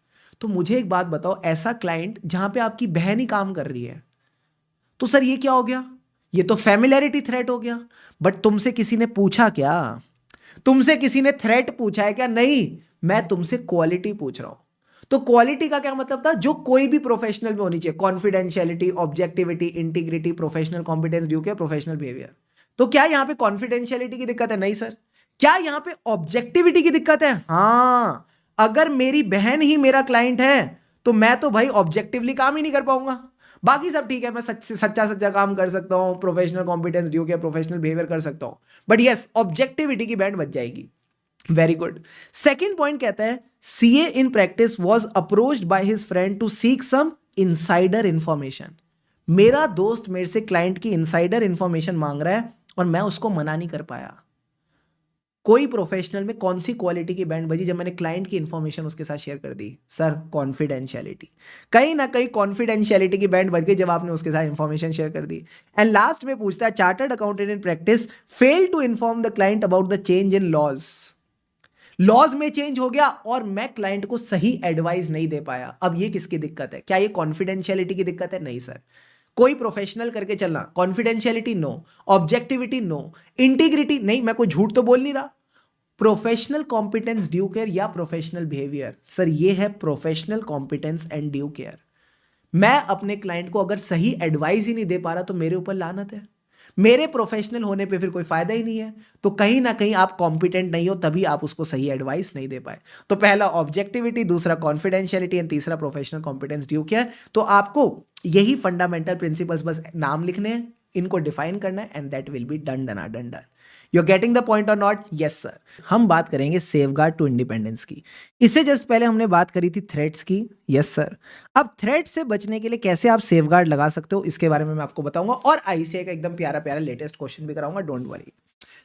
तो मुझे एक बात बताओ, ऐसा क्लाइंट जहां पे आपकी बहन ही काम कर रही है, तो सर ये क्या हो गया? ये तो फैमिलियरिटी थ्रेट हो गया। बट तुमसे किसी ने पूछा क्या? तुमसे किसी ने थ्रेट पूछा है क्या? नहीं, मैं तुमसे क्वालिटी पूछ रहा हूं। तो क्वालिटी का क्या मतलब था? जो कोई भी प्रोफेशनल में होनी चाहिए, confidentiality, objectivity, integrity, professional competence, due care, professional behaviour. तो क्या यहां पे कॉन्फिडेंशियलिटी की दिक्कत है? नहीं सर। क्या यहां पे ऑब्जेक्टिविटी की दिक्कत है? हां। अगर मेरी बहन ही मेरा क्लाइंट है तो मैं तो भाई ऑब्जेक्टिवली काम ही नहीं कर पाऊंगा। बाकी सब ठीक है, मैं सच्चा काम कर सकता हूं, professional competence, due care, professional behaviour कर सकता हूं, बट यस ऑब्जेक्टिविटी की बैंड बच जाएगी। Very good. सेकेंड पॉइंट कहता है CA in practice was approached by his friend to seek some insider information. मेरा दोस्त मेरे से क्लाइंट की इनसाइडर इंफॉर्मेशन मांग रहा है और मैं उसको मना नहीं कर पाया। कोई प्रोफेशनल में कौन सी क्वालिटी की बैंड बजी जब मैंने क्लाइंट की इंफॉर्मेशन उसके साथ शेयर कर दी? Sir confidentiality. कहीं ना कहीं कॉन्फिडेंशियलिटी की बैंड बज गई जब आपने उसके साथ इंफॉर्मेशन शेयर कर दी। एंड लास्ट में पूछता है chartered accountant in practice fail to inform the client about the change in laws में चेंज हो गया और मैं क्लाइंट को सही एडवाइस नहीं दे पाया। अब ये किसकी दिक्कत है? क्या ये कॉन्फिडेंशियलिटी की दिक्कत है? नहीं सर। कोई प्रोफेशनल करके चलना, confidentiality no, objectivity no, integrity नहीं, मैं कोई झूठ तो बोल नहीं रहा। प्रोफेशनल कॉम्पिटेंस, ड्यू केयर या प्रोफेशनल बिहेवियर, सर ये है professional competence and due care. मैं अपने क्लाइंट को अगर सही एडवाइस ही नहीं दे पा रहा तो मेरे ऊपर लानत है। मेरे प्रोफेशनल होने पे फिर कोई फायदा ही नहीं है। तो कहीं ना कहीं आप कॉम्पिटेंट नहीं हो, तभी आप उसको सही एडवाइस नहीं दे पाए। तो पहला ऑब्जेक्टिविटी, दूसरा कॉन्फिडेंशियलिटी एंड तीसरा प्रोफेशनल कॉम्पिटेंस, ड्यू केयर। तो आपको यही फंडामेंटल प्रिंसिपल्स बस नाम लिखने हैं, इनको डिफाइन करना है and that will be done done done done. You are getting the point और नॉट? Yes sir. हम बात करेंगे सेफगार्ड टू इंडिपेंडेंस की। इससे जस्ट पहले हमने बात करी थी थ्रेट्स की। Yes sir. अब थ्रेट से बचने के लिए कैसे आप सेफगार्ड लगा सकते हो इसके बारे में मैं आपको बताऊंगा, और आईसीए का एकदम प्यारा प्यारा लेटेस्ट क्वेश्चन भी कराऊंगा, डोंट वरी।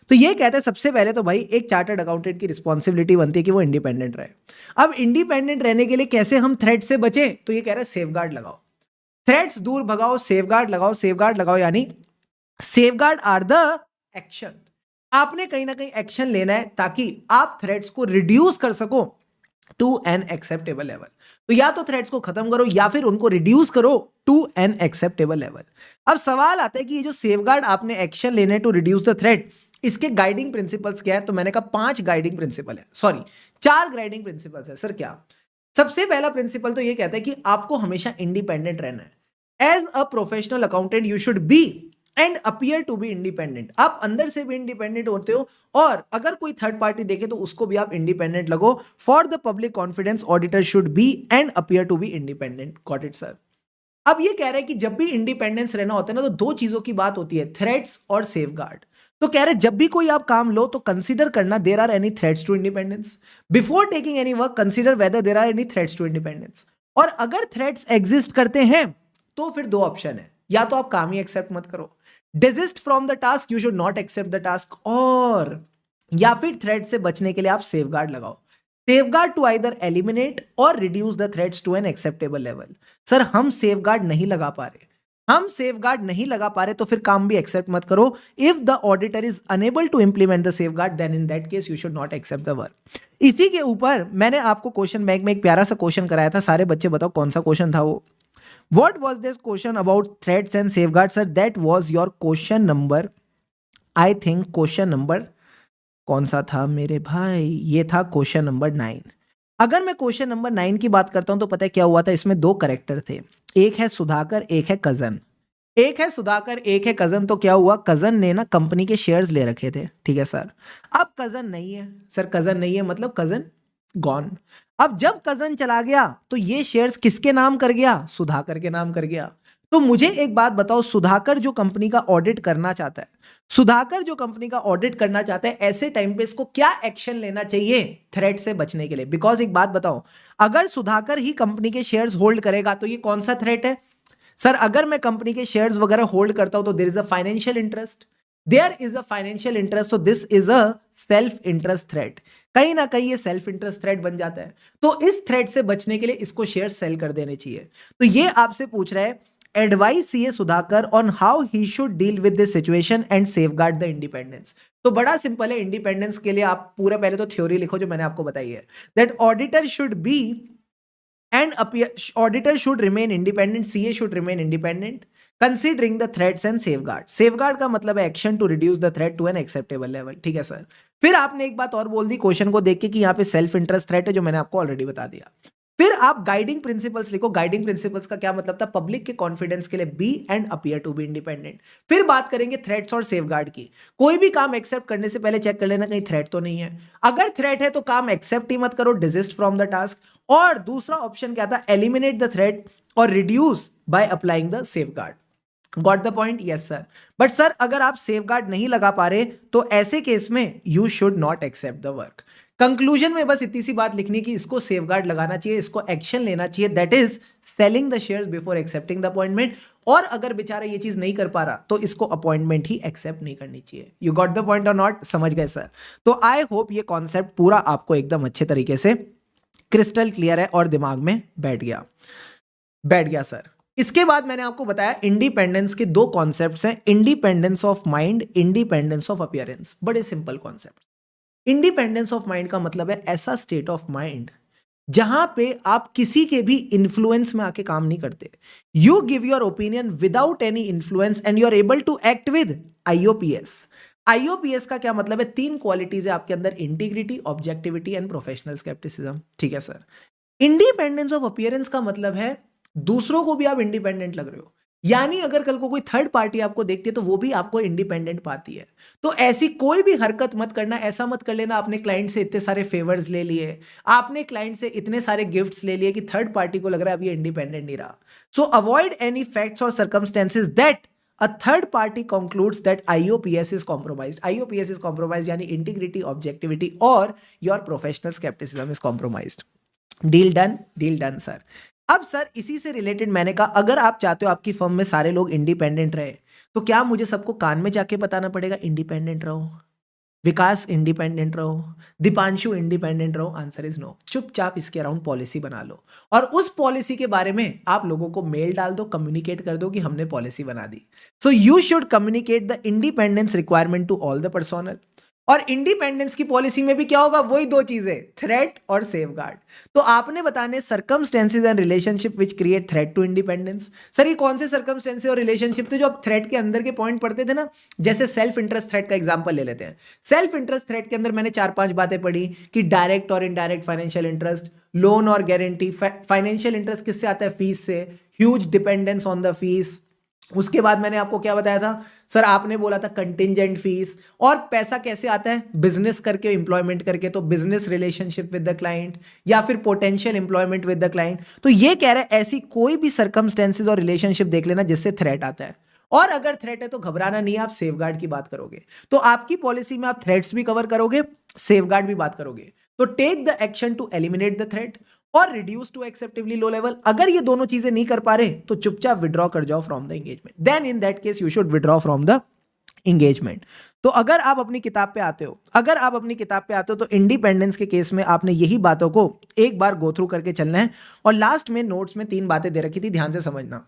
तो ये कहते हैं सबसे पहले तो भाई एक चार्टर्ड अकाउंटेंट की रिस्पॉन्सिबिलिटी बनती है कि वो इंडिपेंडेंट रहे। अब इंडिपेंडेंट रहने के लिए कैसे हम थ्रेट से बचें? तो ये कह रहे हैं सेफगार्ड लगाओ, थ्रेट्स दूर भगाओ, सेफगार्ड लगाओ। सेफगार्ड लगाओ यानी सेफगार्ड आर द एक्शन। आपने कहीं ना कहीं एक्शन लेना है ताकि आप थ्रेट्स को रिड्यूस कर सको टू एन एक्सेप्टेबल लेवल। तो या तो थ्रेट्स को खत्म करो या फिर उनको रिड्यूस करो टू एन एक्सेप्टेबल लेवल। अब सवाल आता है कि ये जो सेफगार्ड आपने एक्शन लेने टू रिड्यूस द थ्रेट, इसके गाइडिंग प्रिंसिपल्स क्या है? तो मैंने कहा 5 गाइडिंग प्रिंसिपल है, सॉरी 4 गाइडिंग प्रिंसिपल्स है। सर क्या? सबसे पहला प्रिंसिपल तो ये कहता है कि आपको हमेशा इंडिपेंडेंट रहना है। As a professional accountant you should be and appear to be independent. आप अंदर से भी इंडिपेंडेंट होते हो और अगर कोई थर्ड पार्टी देखे तो उसको भी आप इंडिपेंडेंट लगो। For the public confidence auditor should be and appear to be independent. Got it sir. अब ये कह रहे हैं कि जब भी इंडिपेंडेंस रहना होता है ना तो 2 चीजों की बात होती है, थ्रेट्स और सेफगार्ड। तो कह रहे जब भी कोई आप काम लो तो कंसीडर करना there are any threats to independence. Before taking any work consider whether there are any threats to independence. और अगर थ्रेट्स एग्जिस्ट करते हैं तो फिर 2 ऑप्शन है, या तो आप काम ही एक्सेप्ट मत करो, desist from the task, you should not accept the task, और या फिर थ्रेट से बचने के लिए आप सेफगार्ड लगाओ। सेफगार्ड टू आइदर एलिमिनेट और reduce the threats to an acceptable level. Sir हम सेफगार्ड नहीं लगा पा रहे, हम सेफगार्ड नहीं लगा पा रहे तो फिर काम भी एक्सेप्ट मत करो। If the auditor is unable to implement the safeguard then in that case you should not accept the work. इसी के ऊपर मैंने आपको क्वेश्चन बैंक में एक प्यारा सा क्वेश्चन कराया था, सारे बच्चे बताओ कौन सा क्वेश्चन था वो? What was this question about threats and safeguards, sir? That was your question number, I think question number कौन सा था मेरे भाई? ये था क्वेश्चन नंबर 9। अगर मैं क्वेश्चन नंबर 9 की बात करता हूं तो पता है क्या हुआ था, इसमें दो करेक्टर थे, एक है सुधाकर, एक है कजन। एक है सुधाकर, एक है कजन। तो क्या हुआ, कजन ने ना कंपनी के शेयर्स ले रखे थे, ठीक है सर। अब कजन नहीं है सर, कजन नहीं है मतलब कजन गॉन। अब जब कजन चला गया तो ये शेयर्स किसके नाम कर गया, सुधाकर के नाम कर गया। तो मुझे एक बात बताओ, सुधाकर जो कंपनी का ऑडिट करना चाहता है, सुधाकर जो कंपनी का ऑडिट करना चाहता है, ऐसे टाइम पे इसको क्या एक्शन लेना चाहिए थ्रेट से बचने के लिए? बिकॉज एक बात बताओ, अगर सुधाकर ही कंपनी के शेयर्स होल्ड करेगा तो ये कौन सा थ्रेट है सर? अगर मैं कंपनी के शेयर्स वगैरह होल्ड करता हूं तो there is a financial interest, there is a financial interest, तो this is a self interest threat. कहीं ना कहीं ये सेल्फ इंटरेस्ट थ्रेट बन जाता है। तो इस थ्रेट से बचने के लिए इसको शेयर सेल कर देने चाहिए। तो ये आपसे पूछ रहा है, advice CA Sudhakar on how he should deal with this situation and safeguard the independence. तो बड़ा सिंपल है, इंडिपेंडेंस के लिए आप पूरा पहले तो थ्योरी लिखो जो मैंने आपको बताई है, that auditor should B and auditor should remain independent, CA should remain independent considering the threats and safeguard। safeguard का मतलब है action to reduce the threat to an acceptable level, ठीक है सर। फिर आपने एक बात और बोल दी क्वेश्चन को देख के कि यहाँ पे सेल्फ इंटरेस्ट थ्रेट है, जो मैंने आपको ऑलरेडी बता दिया। फिर आप गाइडिंग प्रिंसिपल्स लिखो। गाइडिंग प्रिंसिपल्स का क्या मतलब था, पब्लिक के कॉन्फिडेंस के लिए be and appear to be independent. फिर बात करेंगे थ्रेट्स और सेफगार्ड की। कोई भी काम एक्सेप्ट करने से पहले चेक कर लेना कहीं थ्रेट तो नहीं है। अगर थ्रेट है तो काम एक्सेप्ट ही मत करो, डिजिस्ट फ्रॉम द टास्क। और दूसरा ऑप्शन क्या था, एलिमिनेट द थ्रेट और reduce by applying the safeguard. Got the point? Yes sir. But sir अगर आप सेफगार्ड नहीं लगा पा रहे तो ऐसे केस में you should not accept the work. Conclusion में बस इतनी सी बात लिखनी कि इसको सेफगार्ड लगाना चाहिए, इसको एक्शन लेना चाहिए, that is selling the shares before accepting the appointment. और अगर बेचारा ये चीज नहीं कर पा रहा तो इसको अपॉइंटमेंट ही एक्सेप्ट नहीं करनी चाहिए। यू गॉट द पॉइंट और नॉट? समझ गए सर? तो आई होप ये कॉन्सेप्ट पूरा आपको एकदम अच्छे तरीके से क्रिस्टल क्लियर है और दिमाग में बैठ गया सर। इसके बाद मैंने आपको बताया इंडिपेंडेंस के दो कॉन्सेप्ट्स हैं, independence of mind, independence of appearance. बड़े simple concept. Independence of mind का मतलब है ऐसा स्टेट ऑफ माइंड जहां पे आप किसी के भी इंफ्लुएंस में आके काम नहीं करते। You give your opinion without any influence and you are able to act with IOPS. IOPS का क्या मतलब है, तीन क्वालिटीज है आपके अंदर, integrity, objectivity and professional scepticism, ठीक है सर। इंडिपेंडेंस ऑफ अपीयरेंस का मतलब है दूसरों को भी आप इंडिपेंडेंट लग रहे हो, यानी अगर कल को कोई थर्ड पार्टी आपको देखती है तो वो भी आपको इंडिपेंडेंट पाती है। तो ऐसी कोई भी हरकत मत करना, ऐसा मत कर लेना आपने क्लाइंट से इतने सारे फेवर्स ले लिए, आपने क्लाइंट से इतने सारे गिफ्ट्स ले लिए कि थर्ड पार्टी को लग रहा है अब ये इंडिपेंडेंट नहीं रहा। सो अवॉइड एनी फैक्ट्स और circumstances that a third party concludes that IOPS is compromised। IOPS is compromised यानी integrity, objectivity और your professional skepticism is compromised। Deal done? Deal done sir. अब सर इसी से रिलेटेड मैंने कहा, अगर आप चाहते हो आपकी फर्म में सारे लोग इंडिपेंडेंट रहे तो क्या मुझे सबको कान में जाके बताना पड़ेगा इंडिपेंडेंट रहो, विकास इंडिपेंडेंट रहो, दीपांशु इंडिपेंडेंट रहो? Answer is no. चुपचाप इसके अराउंड पॉलिसी बना लो और उस पॉलिसी के बारे में आप लोगों को मेल डाल दो, कम्युनिकेट कर दो कि हमने पॉलिसी बना दी। So you should communicate the independence requirement to all the personnel. और इंडिपेंडेंस की पॉलिसी में भी क्या होगा, वही दो चीजें, थ्रेट और सेफगार्ड। तो आपने बताने circumstances and relationship which create threat to independence. Sir ये कौन से सर्कमस्टेंसेज और रिलेशनशिप थे जो आप थ्रेट के अंदर के पॉइंट पढ़ते थे ना? जैसे सेल्फ इंटरेस्ट थ्रेट का एग्जांपल ले लेते हैं। सेल्फ इंटरेस्ट थ्रेट के अंदर मैंने 4-5 बातें पढ़ी कि डायरेक्ट और इनडायरेक्ट फाइनेंशियल इंटरेस्ट, लोन और गारंटी। फाइनेंशियल इंटरेस्ट किससे आता है, फीस से, huge dependence on the fees. उसके बाद मैंने आपको क्या बताया था सर, आपने बोला था कंटिंजेंट फीस। और पैसा कैसे आता है, बिजनेस करके, एम्प्लॉयमेंट करके, तो business relationship with the client या फिर potential employment with the client. तो ये कह रहा है ऐसी कोई भी सर्कमस्टेंसेज और रिलेशनशिप देख लेना जिससे थ्रेट आता है, और अगर थ्रेट है तो घबराना नहीं है, आप सेफगार्ड की बात करोगे। तो आपकी पॉलिसी में आप थ्रेट्स भी कवर करोगे, सेफगार्ड भी बात करोगे। तो take the action to eliminate the threat और reduce to acceptably low level. अगर ये दोनों चीजें नहीं कर पा रहे तो चुपचाप विड्रॉ कर जाओ from the engagement. Then in that case you should withdraw from the engagement. तो अगर आप अपनी किताब पे आते हो तो इंडिपेंडेंस के केस में आपने यही बातों को एक बार गो थ्रू करके चलना है। और लास्ट में नोट्स में 3 बातें दे रखी थी, ध्यान से समझना।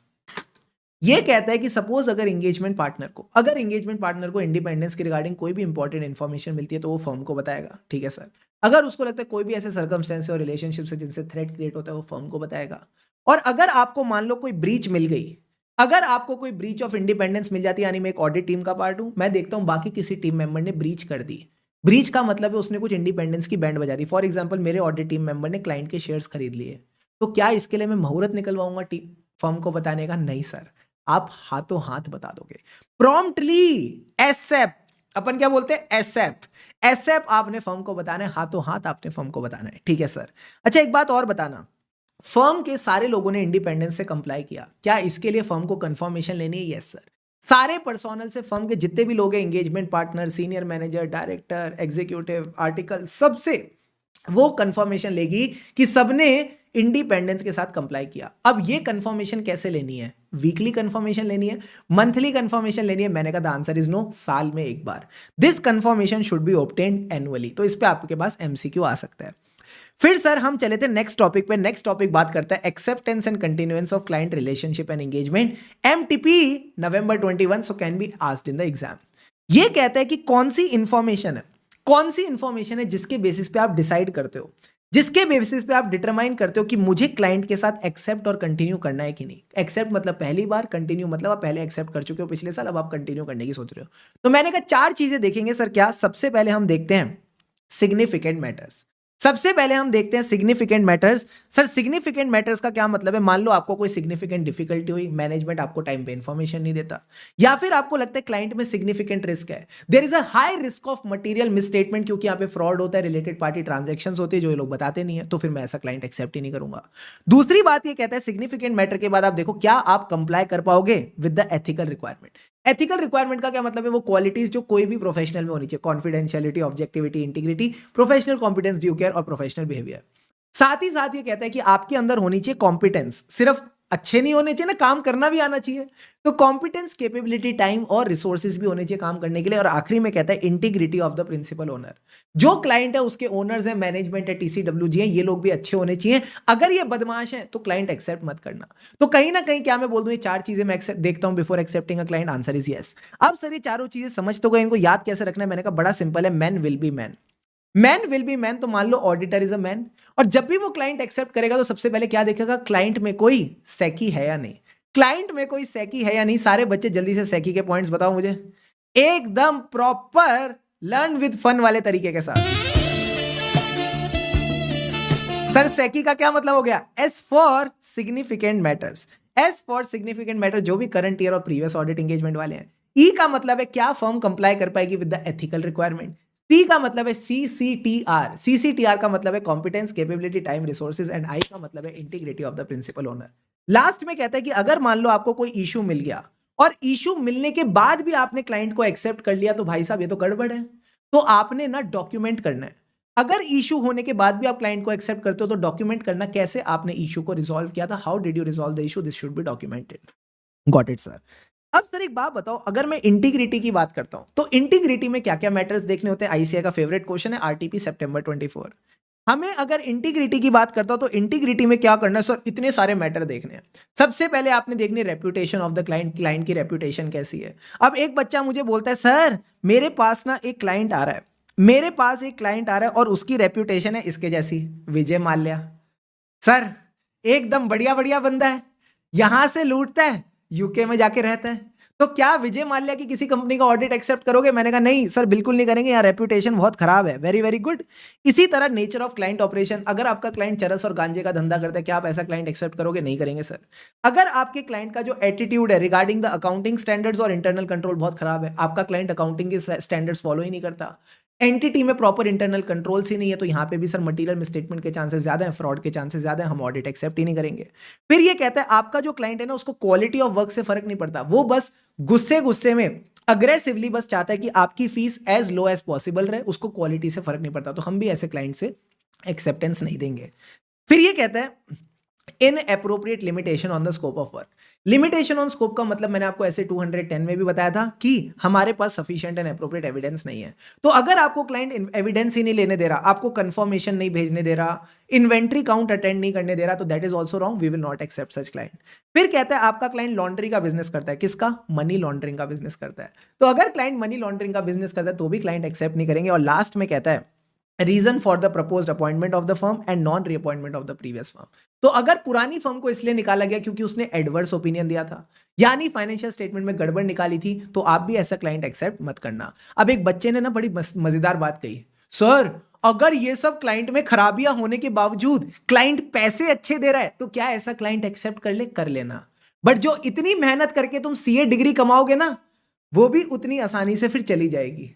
ये कहता है कि सपोज अगर एंगेजमेंट पार्टनर को इंडिपेंडेंस के रिगार्डिंग कोई भी इंपॉर्टेंट इंफॉर्मेशन मिलती है तो वो फर्म को बताएगा, ठीक है सर। अगर उसको लगता है कोई भी ऐसे सर्कमस्टेंस और रिलेशनशिप से जिनसे थ्रेट क्रिएट होता है वो फर्म को बताएगा। और अगर आपको मान लो कोई ब्रीच मिल गई, अगर आपको कोई ब्रीच ऑफ इंडिपेंडेंस मिल जाती है, यानी मैं एक ऑडिट टीम का पार्ट हूं, मैं देखता हूं बाकी किसी टीम मेंबर ने ब्रीच कर दी, ब्रीच का मतलब है उसने कुछ इंडिपेंडेंस की बैंड बजा दी। फॉर एग्जांपल मेरे ऑडिट टीम मेंबर ने क्लाइंट के शेयर्स खरीद लिए, तो क्या इसके लिए मैं मुहूर्त निकलवाऊंगा फर्म को बताने का? नहीं सर, आप हाथों हाथ बता दोगे प्रॉम्प्टली। एसएप, अपन क्या बोलते हैं? एसएप। एसएप आपने फर्म को बताना है, हाथों हाथ आपने फर्म को बताना है, ठीक है सर। अच्छा एक बात और बताना, फर्म के सारे लोगों ने इंडिपेंडेंस से कंप्लाई किया, क्या इसके लिए फर्म को कंफर्मेशन लेनी है? Yes sir. सारे पर्सोनल से फर्म के जितने भी लोग हैं, engagement partner, senior manager, director, executive, article, सबसे वो कंफर्मेशन लेगी कि सबने इंडिपेंडेंस के साथ कंप्लाई किया। अब ये कंफर्मेशन कैसे लेनी है? वीकली कंफर्मेशन लेनी है, मंथली कंफर्मेशन लेनी है? मैंने कहा द आंसर इज नो, साल में एक बार। This confirmation should be obtained annually. तो इस पे आपके पास एमसीक्यू आ सकता है। फिर सर हम चले थे नेक्स्ट टॉपिक पे। नेक्स्ट टॉपिक बात करता है acceptance and continuance of client relationship and engagement, MTP, November 21, so can be asked in the exam. ये कहता है कि कौन सी इंफॉर्मेशन है, कौन सी इंफॉर्मेशन है जिसके बेसिस पे आप डिसाइड करते हो, जिसके बेसिस पे आप डिटरमाइन करते हो कि मुझे क्लाइंट के साथ एक्सेप्ट और कंटिन्यू करना है कि नहीं। एक्सेप्ट मतलब पहली बार, कंटिन्यू मतलब आप पहले एक्सेप्ट कर चुके हो पिछले साल, अब आप कंटिन्यू करने की सोच रहे हो। तो मैंने कहा चार चीजें देखेंगे सर। क्या? सबसे पहले हम देखते हैं सिग्निफिकेंट मैटर्स। सबसे पहले हम देखते हैं significant matters. Sir significant matters का क्या मतलब है? मान लो आपको कोई सिग्निफिकेंट डिफिकल्टी हुई, मैनेजमेंट आपको टाइम पे इंफॉर्मेशन नहीं देता, या फिर आपको लगता है क्लाइंट में सिग्निफिकेंट रिस्क है, there is a high risk of material misstatement, क्योंकि यहाँ पे फ्रॉड होता है, रिलेटेड पार्टी ट्रांजैक्शंस होती है जो ये लोग बताते नहीं है, तो फिर मैं ऐसा क्लाइंट एक्सेप्ट ही नहीं करूंगा। दूसरी बात ये कहता है सिग्निफिकेंट मैटर के बाद आप देखो क्या आप कंप्लाई कर पाओगे with the ethical requirement. Ethical requirement का क्या मतलब है? वो क्वालिटीज जो कोई भी प्रोफेशनल में होनी चाहिए, confidentiality, objectivity, integrity, professional competence, due care और प्रोफेशनल बिहेवियर। साथ ही साथ ये कहता है कि आपके अंदर होनी चाहिए कॉम्पिटेंस, सिर्फ अच्छे नहीं होने चाहिए ना, काम करना भी आना चाहिए। तो कॉम्पिटेंस, कैपेबिलिटी, टाइम और रिसोर्सेज भी होने चाहिए काम करने के लिए। और आखिरी में कहता है integrity of the principal owner. जो क्लाइंट है उसके ओनर्स है, मैनेजमेंट है, टीसीडब्ल्यूजी है, ये लोग भी अच्छे होने चाहिए। अगर ये बदमाश है तो क्लाइंट एक्सेप्ट मत करना। तो कहीं ना कहीं क्या मैं बोल दूं, ये चार चीजें मैं देखता हूं before accepting a client. Answer is yes. अब सर ये चारों चीजें समझ तो गए, इनको याद कैसे रखना है? मैंने कहा बड़ा सिंपल है, man will be man. Man will be man, तो मान लो ऑडिटर इज अ मैन, और जब भी वो क्लाइंट एक्सेप्ट करेगा तो सबसे पहले क्या देखेगा? क्लाइंट में कोई सैकी है या नहीं। क्लाइंट में कोई सैकी है या नहीं। सारे बच्चे जल्दी से सैकी के पॉइंट्स बताओ मुझे, एकदम प्रॉपर लर्न विद फन वाले तरीके के साथ। सर सैकी का क्या मतलब हो गया? S for significant matters. S for significant matter जो भी करंट ईयर और प्रीवियस ऑडिट एंगेजमेंट वाले हैं। ई का मतलब है क्या फर्म कंप्लाई कर पाएगी with the ethical requirement. C का मतलब है सीसीटीआर। सीसीटीआर का मतलब है competence, capability, time, resources. And I का मतलब है integrity of the principal owner. Last में कहता है कि अगर मान लो आपको कोई इशू मिल गया और इशू मिलने के बाद भी आपने क्लाइंट को एक्सेप्ट कर लिया, तो भाई साहब ये तो गड़बड़ है। तो आपने ना डॉक्यूमेंट करना है। अगर इशू होने के बाद भी आप क्लाइंट को एक्सेप्ट करते हो तो डॉक्यूमेंट करना, कैसे आपने इशू को रिजॉल्व किया था, how did you resolve the issue, this should be documented. Got it sir. अब सर एक बात बताओ, अगर मैं इंटीग्रिटी की बात करता हूं तो इंटीग्रिटी में क्या क्या मैटर्स देखने होते हैं? आईसीआई का फेवरेट क्वेश्चन है, आरटीपी सितंबर 24। हमें अगर इंटीग्रिटी की बात करता हूं तो इंटीग्रिटी में क्या करना है सर? इतने सारे मैटर देखने हैं। सबसे पहले आपने देखनी reputation of the client, client की रेप्यूटेशन कैसी है। अब एक बच्चा मुझे बोलता है सर मेरे पास ना एक क्लाइंट आ रहा है, मेरे पास एक क्लाइंट आ रहा है और उसकी रेप्यूटेशन है इसके जैसी, विजय माल्या। सर एकदम बढ़िया बढ़िया बंदा है, यहां से लूटता है, यूके में जाके रहता है, तो क्या विजय माल्या की किसी कंपनी का ऑडिट एक्सेप्ट करोगे? मैंने कहा नहीं सर बिल्कुल नहीं करेंगे, यहाँ रेप्यूटेशन बहुत खराब है। Very very good. इसी तरह नेचर ऑफ क्लाइंट ऑपरेशन, अगर आपका क्लाइंट चरस और गांजे का धंधा करता है, क्या आप ऐसा क्लाइंट एक्सेप्ट करोगे? नहीं करेंगे सर। अगर आपके क्लाइंट का जो एटीट्यूड है रिगार्डिंग द अकाउंटिंग स्टैंडर्ड्स और इंटरनल कंट्रोल बहुत खराब है, आपका क्लाइंट अकाउंटिंग के स्टैंडर्ड्स फॉलो ही नहीं करता, एंटिटी में प्रॉपर इंटरनल कंट्रोल्स ही नहीं है, तो यहां पे भी सर मटेरियल मिसस्टेटमेंट के चांसेस ज्यादा हैं, फ्रॉड के चांसेस ज्यादा हैं, हम ऑडिट एक्सेप्ट ही नहीं करेंगे। फिर ये कहता है आपका जो क्लाइंट है ना उसको क्वालिटी ऑफ वर्क से फर्क नहीं पड़ता, वो बस गुस्से गुस्से में अग्रेसिवली बस चाहता है कि आपकी fees as low as possible रहे, उसको क्वालिटी से फर्क नहीं पड़ता, तो हम भी ऐसे क्लाइंट से एक्सेप्टेंस नहीं देंगे। फिर ये कहता है inappropriate limitation on the scope of work. Limitation on scope का मतलब मैंने आपको ऐसे 210 में भी बताया था कि हमारे पास सफिशिएंट एंड एप्रोप्रिएट एविडेंस नहीं है। तो अगर आपको क्लाइंट एविडेंस ही नहीं लेने दे रहा, आपको कंफर्मेशन नहीं भेजने दे रहा, इन्वेंट्री काउंट अटेंड नहीं करने दे रहा, तो that is also wrong, we will not accept such client. फिर कहता है आपका क्लाइंट लॉन्ड्री का बिजनेस करता है, किसका? मनी लॉन्ड्रिंग का बिजनेस करता है। तो अगर क्लाइंट मनी लॉन्ड्रिंग का बिजनेस करता है तो भी क्लाइंट एक्सेप्ट नहीं करेंगे। और लास्ट में कहता है reason for the proposed appointment of the firm and non reappointment of the previous firm. तो अगर पुरानी फर्म को इसलिए निकाला गया क्योंकि उसने एडवर्स ओपिनियन दिया था, यानी फाइनेंशियल स्टेटमेंट में गड़बड़ निकाली थी, तो आप भी ऐसा क्लाइंट एक्सेप्ट मत करना। अब एक बच्चे ने ना बड़ी मजेदार बात कही, सर अगर ये सब क्लाइंट में खराबियां होने के बावजूद क्लाइंट पैसे अच्छे दे रहा है तो क्या ऐसा क्लाइंट एक्सेप्ट कर ले? कर लेना, बट जो इतनी मेहनत करके तुम सीए डिग्री कमाओगे ना, वो भी उतनी आसानी से फिर चली जाएगी।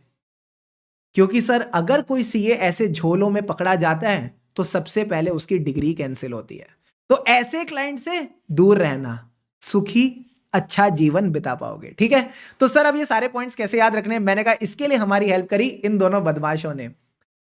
क्योंकि सर अगर कोई सीए ऐसे झोलों में पकड़ा जाता है तो सबसे पहले उसकी डिग्री कैंसिल होती है। तो ऐसे क्लाइंट से दूर रहना, सुखी अच्छा जीवन बिता पाओगे। ठीक है, तो सर अब ये सारे पॉइंट्स कैसे याद रखने हैं? मैंने कहा इसके लिए हमारी हेल्प करी इन दोनों बदमाशों ने।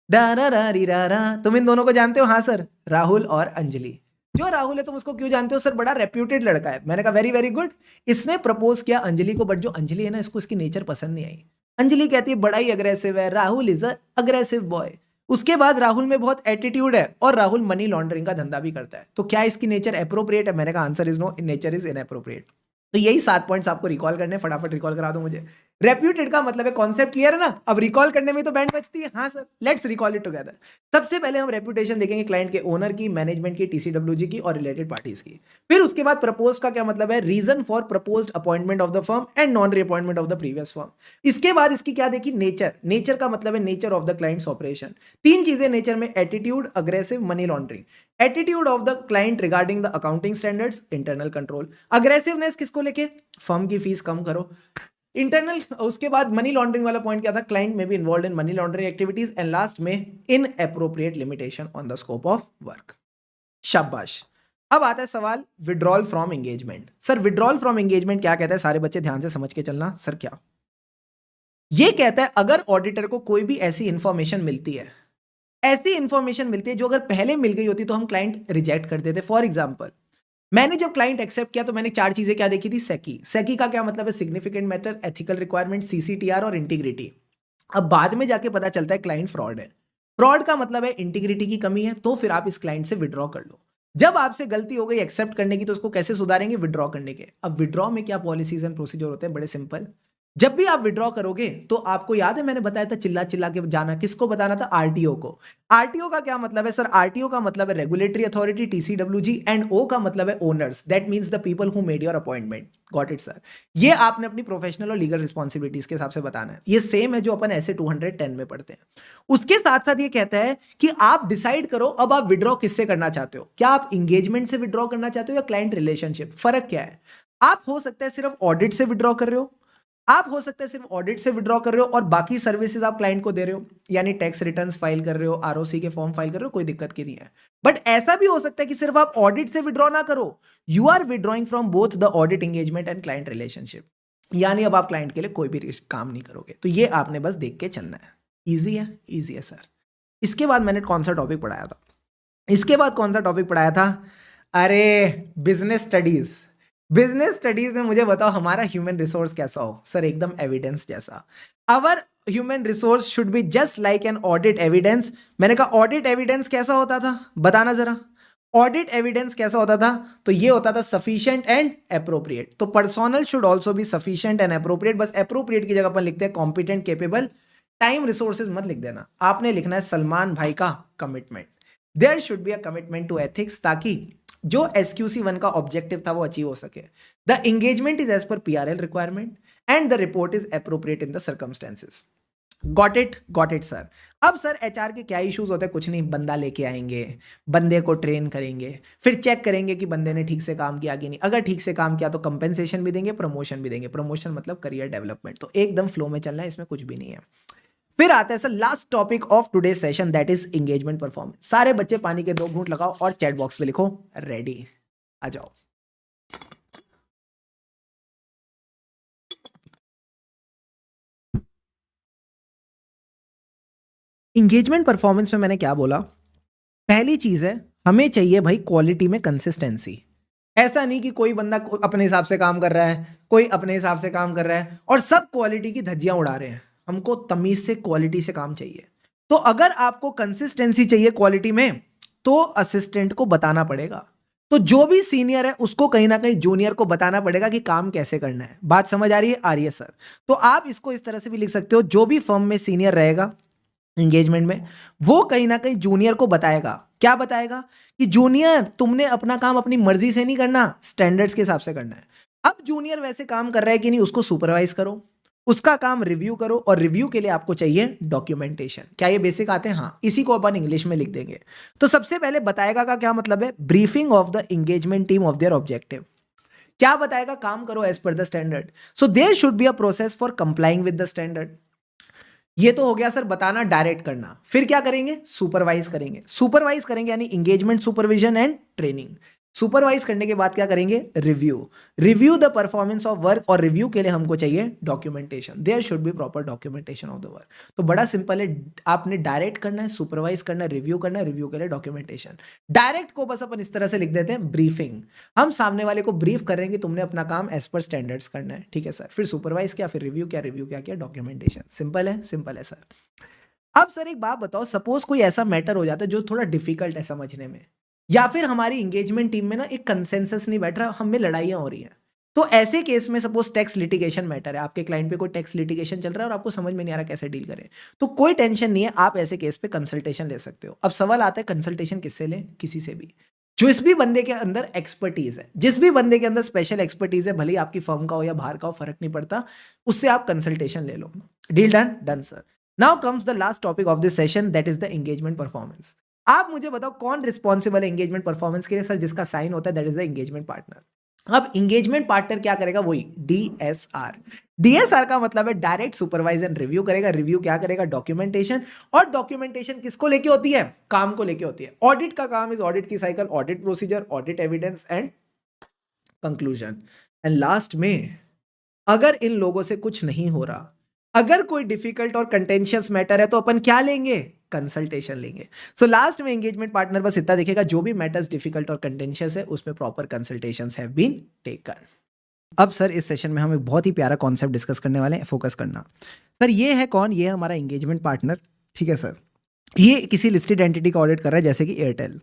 तुम इन दोनों को जानते हो? हाँ सर, राहुल और अंजलि। जो राहुल है तुम उसको क्यों जानते हो? सर बड़ा रेप्यूटेड लड़का है। मैंने कहा वेरी वेरी गुड। इसने प्रपोज किया अंजलि को, बट जो अंजलि है ना, इसको इसकी नेचर पसंद नहीं आई। अंजलि कहती है बड़ा ही अग्रेसिव है, Rahul is a aggressive boy. उसके बाद राहुल में बहुत एटीट्यूड है और राहुल मनी लॉन्ड्रिंग का धंधा भी करता है। तो क्या इसकी नेचर अप्रोप्रिएट है? मैंने कहा answer is no, nature is inappropriate. तो यही 7 पॉइंट्स आपको रिकॉल करने, फटाफट रिकॉल करा दो मुझे। रेप्यूटेड का मतलब है कॉन्सेप्ट क्लियर है ना? अब रिकॉल करने में तो बैंड बजती है। हाँ sir, let's recall it together. सबसे पहले हम रेपुटेशन देखेंगे क्लाइंट के, ओनर की, मैनेजमेंट की, टीसीडब्ल्यूजी की और रिलेटेड पार्टीज की। फिर उसके बाद प्रपोज का क्या मतलब है? Reason for proposed appointment of the firm and non reappointment of the previous firm. इसके बाद इसकी क्या देखी? नेचर। नेचर का मतलब है nature of the clients operation. 3 चीजें नेचर में, attitude, aggressive, money laundering. Attitude of the client regarding the accounting standards, internal control. Aggressiveness किसको लेके? फर्म की फीस कम करो। इंटरनल, उसके बाद मनी लॉन्ड्रिंग वाला पॉइंट क्या था? क्लाइंट में भी involve in money laundering activities. And last में inappropriate limitation on the scope of work. शाबाश। अब आता है सवाल withdrawal from engagement. Sir withdrawal from engagement क्या कहता है? सारे बच्चे ध्यान से समझ के चलना। सर क्या ये कहता है? अगर ऑडिटर को कोई भी ऐसी इंफॉर्मेशन मिलती है, ऐसी इंफॉर्मेशन मिलती है जो अगर पहले मिल गई होती तो हम क्लाइंट रिजेक्ट कर देते। फॉर एग्जाम्पल, मैंने जब क्लाइंट एक्सेप्ट किया तो मैंने 4 चीजें क्या देखी थी? सेकी। सेकी का क्या मतलब है? सिग्निफिकेंट मैटर, एथिकल रिक्वायरमेंट, सीसीटीआर और इंटीग्रिटी। अब बाद में जाके पता चलता है क्लाइंट फ्रॉड है। फ्रॉड का मतलब है इंटीग्रिटी की कमी है, तो फिर आप इस क्लाइंट से विड्रॉ कर लो। जब आपसे गलती हो गई एक्सेप्ट करने की, तो उसको कैसे सुधारेंगे? विड्रॉ करने के। अब विड्रॉ में क्या पॉलिसीज एंड प्रोसीजर होते हैं? बड़े सिंपल। जब भी आप विड्रॉ करोगे तो आपको याद है मैंने बताया था चिल्ला चिल्ला के जाना, किसको बताना था? आरटीओ को। आरटीओ का क्या मतलब है? सर आरटीओ का मतलब है रेगुलेटरी अथॉरिटी, टीसीडब्ल्यूजी, एंड ओ का मतलब है owners, that means the people who made your appointment. Got it sir? ये आपने अपनी प्रोफेशनल और लीगल रिस्पॉन्सिबिलिटीज के हिसाब से बताना है। ये सेम है जो अपन ऐसे 210 में पढ़ते हैं। उसके साथ साथ ये कहता है कि आप डिसाइड करो अब आप विड्रॉ किससे करना चाहते हो। क्या आप इंगेजमेंट से विड्रॉ करना चाहते हो या क्लाइंट रिलेशनशिप? फर्क क्या है? आप हो सकता है सिर्फ ऑडिट से विड्रॉ कर रहे हो, आप हो सकता है सिर्फ ऑडिट से विड्रॉ कर रहे हो और बाकी सर्विसेज आप क्लाइंट को दे रहे हो, यानी टैक्स रिटर्न्स फाइल कर रहे हो, आरओसी के फॉर्म फाइल कर रहे हो, कोई दिक्कत की नहीं है। बट ऐसा भी हो सकता है कि सिर्फ आप ऑडिट से विड्रॉ ना करो, you are withdrawing from both the audit engagement and client relationship, यानी अब आप क्लाइंट के लिए कोई भी काम नहीं करोगे। तो ये आपने बस देख के चलना है। ईजी है? ईजी है सर। इसके बाद मैंने कौन सा टॉपिक पढ़ाया था? इसके बाद कौन सा टॉपिक पढ़ाया था? अरे बिजनेस स्टडीज। बिजनेस स्टडीज में मुझे बताओ हमारा ह्यूमन रिसोर्स कैसा हो? सर एकदम एविडेंस जैसा। Our human resource should be just like an audit evidence. मैंने कहा ऑडिट एविडेंस कैसा होता था? बताना जरा। ऑडिट एविडेंस कैसा होता था? तो ये होता था सफिशिएंट एंड अप्रोप्रिएट। तो personnel should also be sufficient and appropriate. बस अप्रोप्रिएट की जगह पर लिखते हैं कॉम्पिटेंट, केपेबल। टाइम रिसोर्सेज मत लिख देना, आपने लिखना है सलमान भाई का commitment. There should be a commitment to ethics, ताकि जो SQC1 का ऑब्जेक्टिव था वो अचीव हो सके। The engagement is as per PRL requirement and the report is appropriate in the circumstances. Got it sir. अब सर HR के क्या इश्यूज होते हैं? कुछ नहीं, बंदा लेके आएंगे, बंदे को ट्रेन करेंगे, फिर चेक करेंगे कि बंदे ने ठीक से काम किया कि नहीं। अगर ठीक से काम किया तो कंपेंसेशन भी देंगे, प्रमोशन भी देंगे। प्रमोशन मतलब करियर डेवलपमेंट। तो एकदम फ्लो में चलना है, इसमें कुछ भी नहीं है। फिर आता है sir last topic of today session, that is engagement performance. सारे बच्चे पानी के 2 घूंट लगाओ और चैट बॉक्स में लिखो रेडी। आ जाओ। एंगेजमेंट परफॉर्मेंस में मैंने क्या बोला? पहली चीज है हमें चाहिए भाई क्वालिटी में कंसिस्टेंसी। ऐसा नहीं कि कोई बंदा अपने हिसाब से काम कर रहा है, कोई अपने हिसाब से काम कर रहा है और सब क्वालिटी की धज्जियां उड़ा रहे हैं। हमको तमीज से क्वालिटी से काम चाहिए। तो अगर आपको कंसिस्टेंसी चाहिए क्वालिटी में, तो असिस्टेंट को बताना पड़ेगा। तो जो भी सीनियर है उसको कहीं ना कहीं जूनियर को बताना पड़ेगा कि काम कैसे करना है। बात समझ आ रही है? आ रही है सर। तो आप इसको इस तरह से भी लिख सकते हो, जो भी फर्म में सीनियर रहेगा एंगेजमेंट में, वो कहीं ना कहीं जूनियर को बताएगा। क्या बताएगा? कि जूनियर तुमने अपना काम अपनी मर्जी से नहीं करना, स्टैंडर्ड्स के हिसाब से करना है। अब जूनियर वैसे काम कर रहा है कि नहीं, उसको सुपरवाइज करो, उसका काम रिव्यू करो, और रिव्यू के लिए आपको चाहिए डॉक्यूमेंटेशन। क्या ये बेसिक आते हैं? हाँ, इसी को अपन इंग्लिश में लिख देंगे। तो सबसे पहले बताएगा का क्या मतलब है? Briefing of the engagement team of their objective. क्या बताएगा? काम करो as per the standard, so there should be a process for complying with the standard. ये तो हो गया सर बताना, डायरेक्ट करना। फिर क्या करेंगे? सुपरवाइज करेंगे। सुपरवाइज करेंगे यानी engagement supervision and training. Supervise करने के बाद क्या करेंगे? Review. Review the performance of work, और रिव्यू के लिए हमको चाहिए documentation. There should be proper documentation of the work. तो बड़ा सिंपल है, आपने डायरेक्ट करना है, सुपरवाइज करना है, रिव्यू करना है, रिव्यू के लिए डॉक्यूमेंटेशन। डायरेक्ट को बस अपन इस तरह से लिख देते हैं, ब्रीफिंग। हम सामने वाले को ब्रीफ कर रहे हैं कि तुमने अपना काम एज पर स्टैंडर्ड्स करना है, ठीक है सर। फिर सुपरवाइज किया, फिर रिव्यू किया, रिव्यू क्या किया? डॉक्यूमेंटेशन। सिंपल है, सिंपल है सर। अब सर एक बात बताओ, सपोज कोई ऐसा मैटर हो जाता है जो थोड़ा डिफिकल्ट है समझने में, या फिर हमारी एंगेजमेंट टीम में ना एक कंसेंसस नहीं बैठ रहा, हम में लड़ाइयां हो रही हैं। तो ऐसे केस में सपोज टैक्स लिटिगेशन मैटर है, आपके क्लाइंट पे कोई टैक्स लिटिगेशन चल रहा है और आपको समझ में नहीं आ रहा कैसे डील करें, तो कोई टेंशन नहीं है, आप ऐसे केस पे कंसल्टेशन ले सकते हो। अब सवाल आता है कंसल्टेशन किससे लें? किसी से भी, जिस भी बंदे के अंदर एक्सपर्टीज है, जिस भी बंदे के अंदर स्पेशल एक्सपर्टीज है, भले ही आपकी फर्म का हो या बाहर का हो, फर्क नहीं पड़ता, उससे आप कंसल्टेशन ले लो। Deal done? Done sir. Now comes the last topic of this session, that is the engagement performance. आप मुझे बताओ कौन रिस्पॉन्सिबल है एंगेजमेंट परफॉर्मेंस के लिए? सर जिसका साइन होता है, that is the engagement partner. अब एंगेजमेंट पार्टनर क्या करेगा? वही डीएसआर। डीएसआर का मतलब है डायरेक्ट सुपरवाइज एंड रिव्यू करेगा। रिव्यू क्या करेगा? डॉक्यूमेंटेशन। और डॉक्यूमेंटेशन किसको लेके होती है? काम को लेके होती है। ऑडिट का काम इज ऑडिट की cycle, audit procedure, audit evidence and conclusion. And last में, अगर इन लोगों से कुछ नहीं हो रहा, अगर कोई डिफिकल्ट और कंटेंशियस मैटर है, तो अपन क्या लेंगे? कंसल्टेशन लेंगे। सो लास्ट में एंगेजमेंट पार्टनर बस इतना देखेगा, जो भी मैटर्स डिफिकल्ट और कंटेंशियस है उसमें proper consultations have been taken. अब सर इस सेशन में हम एक बहुत ही प्यारा कॉन्सेप्ट डिस्कस करने वाले हैं, फोकस करना। सर ये है कौन? ये है हमारा एंगेजमेंट पार्टनर, ठीक है सर। ये किसी लिस्टेड एंटिटी का ऑडिट कर रहा है, जैसे कि एयरटेल।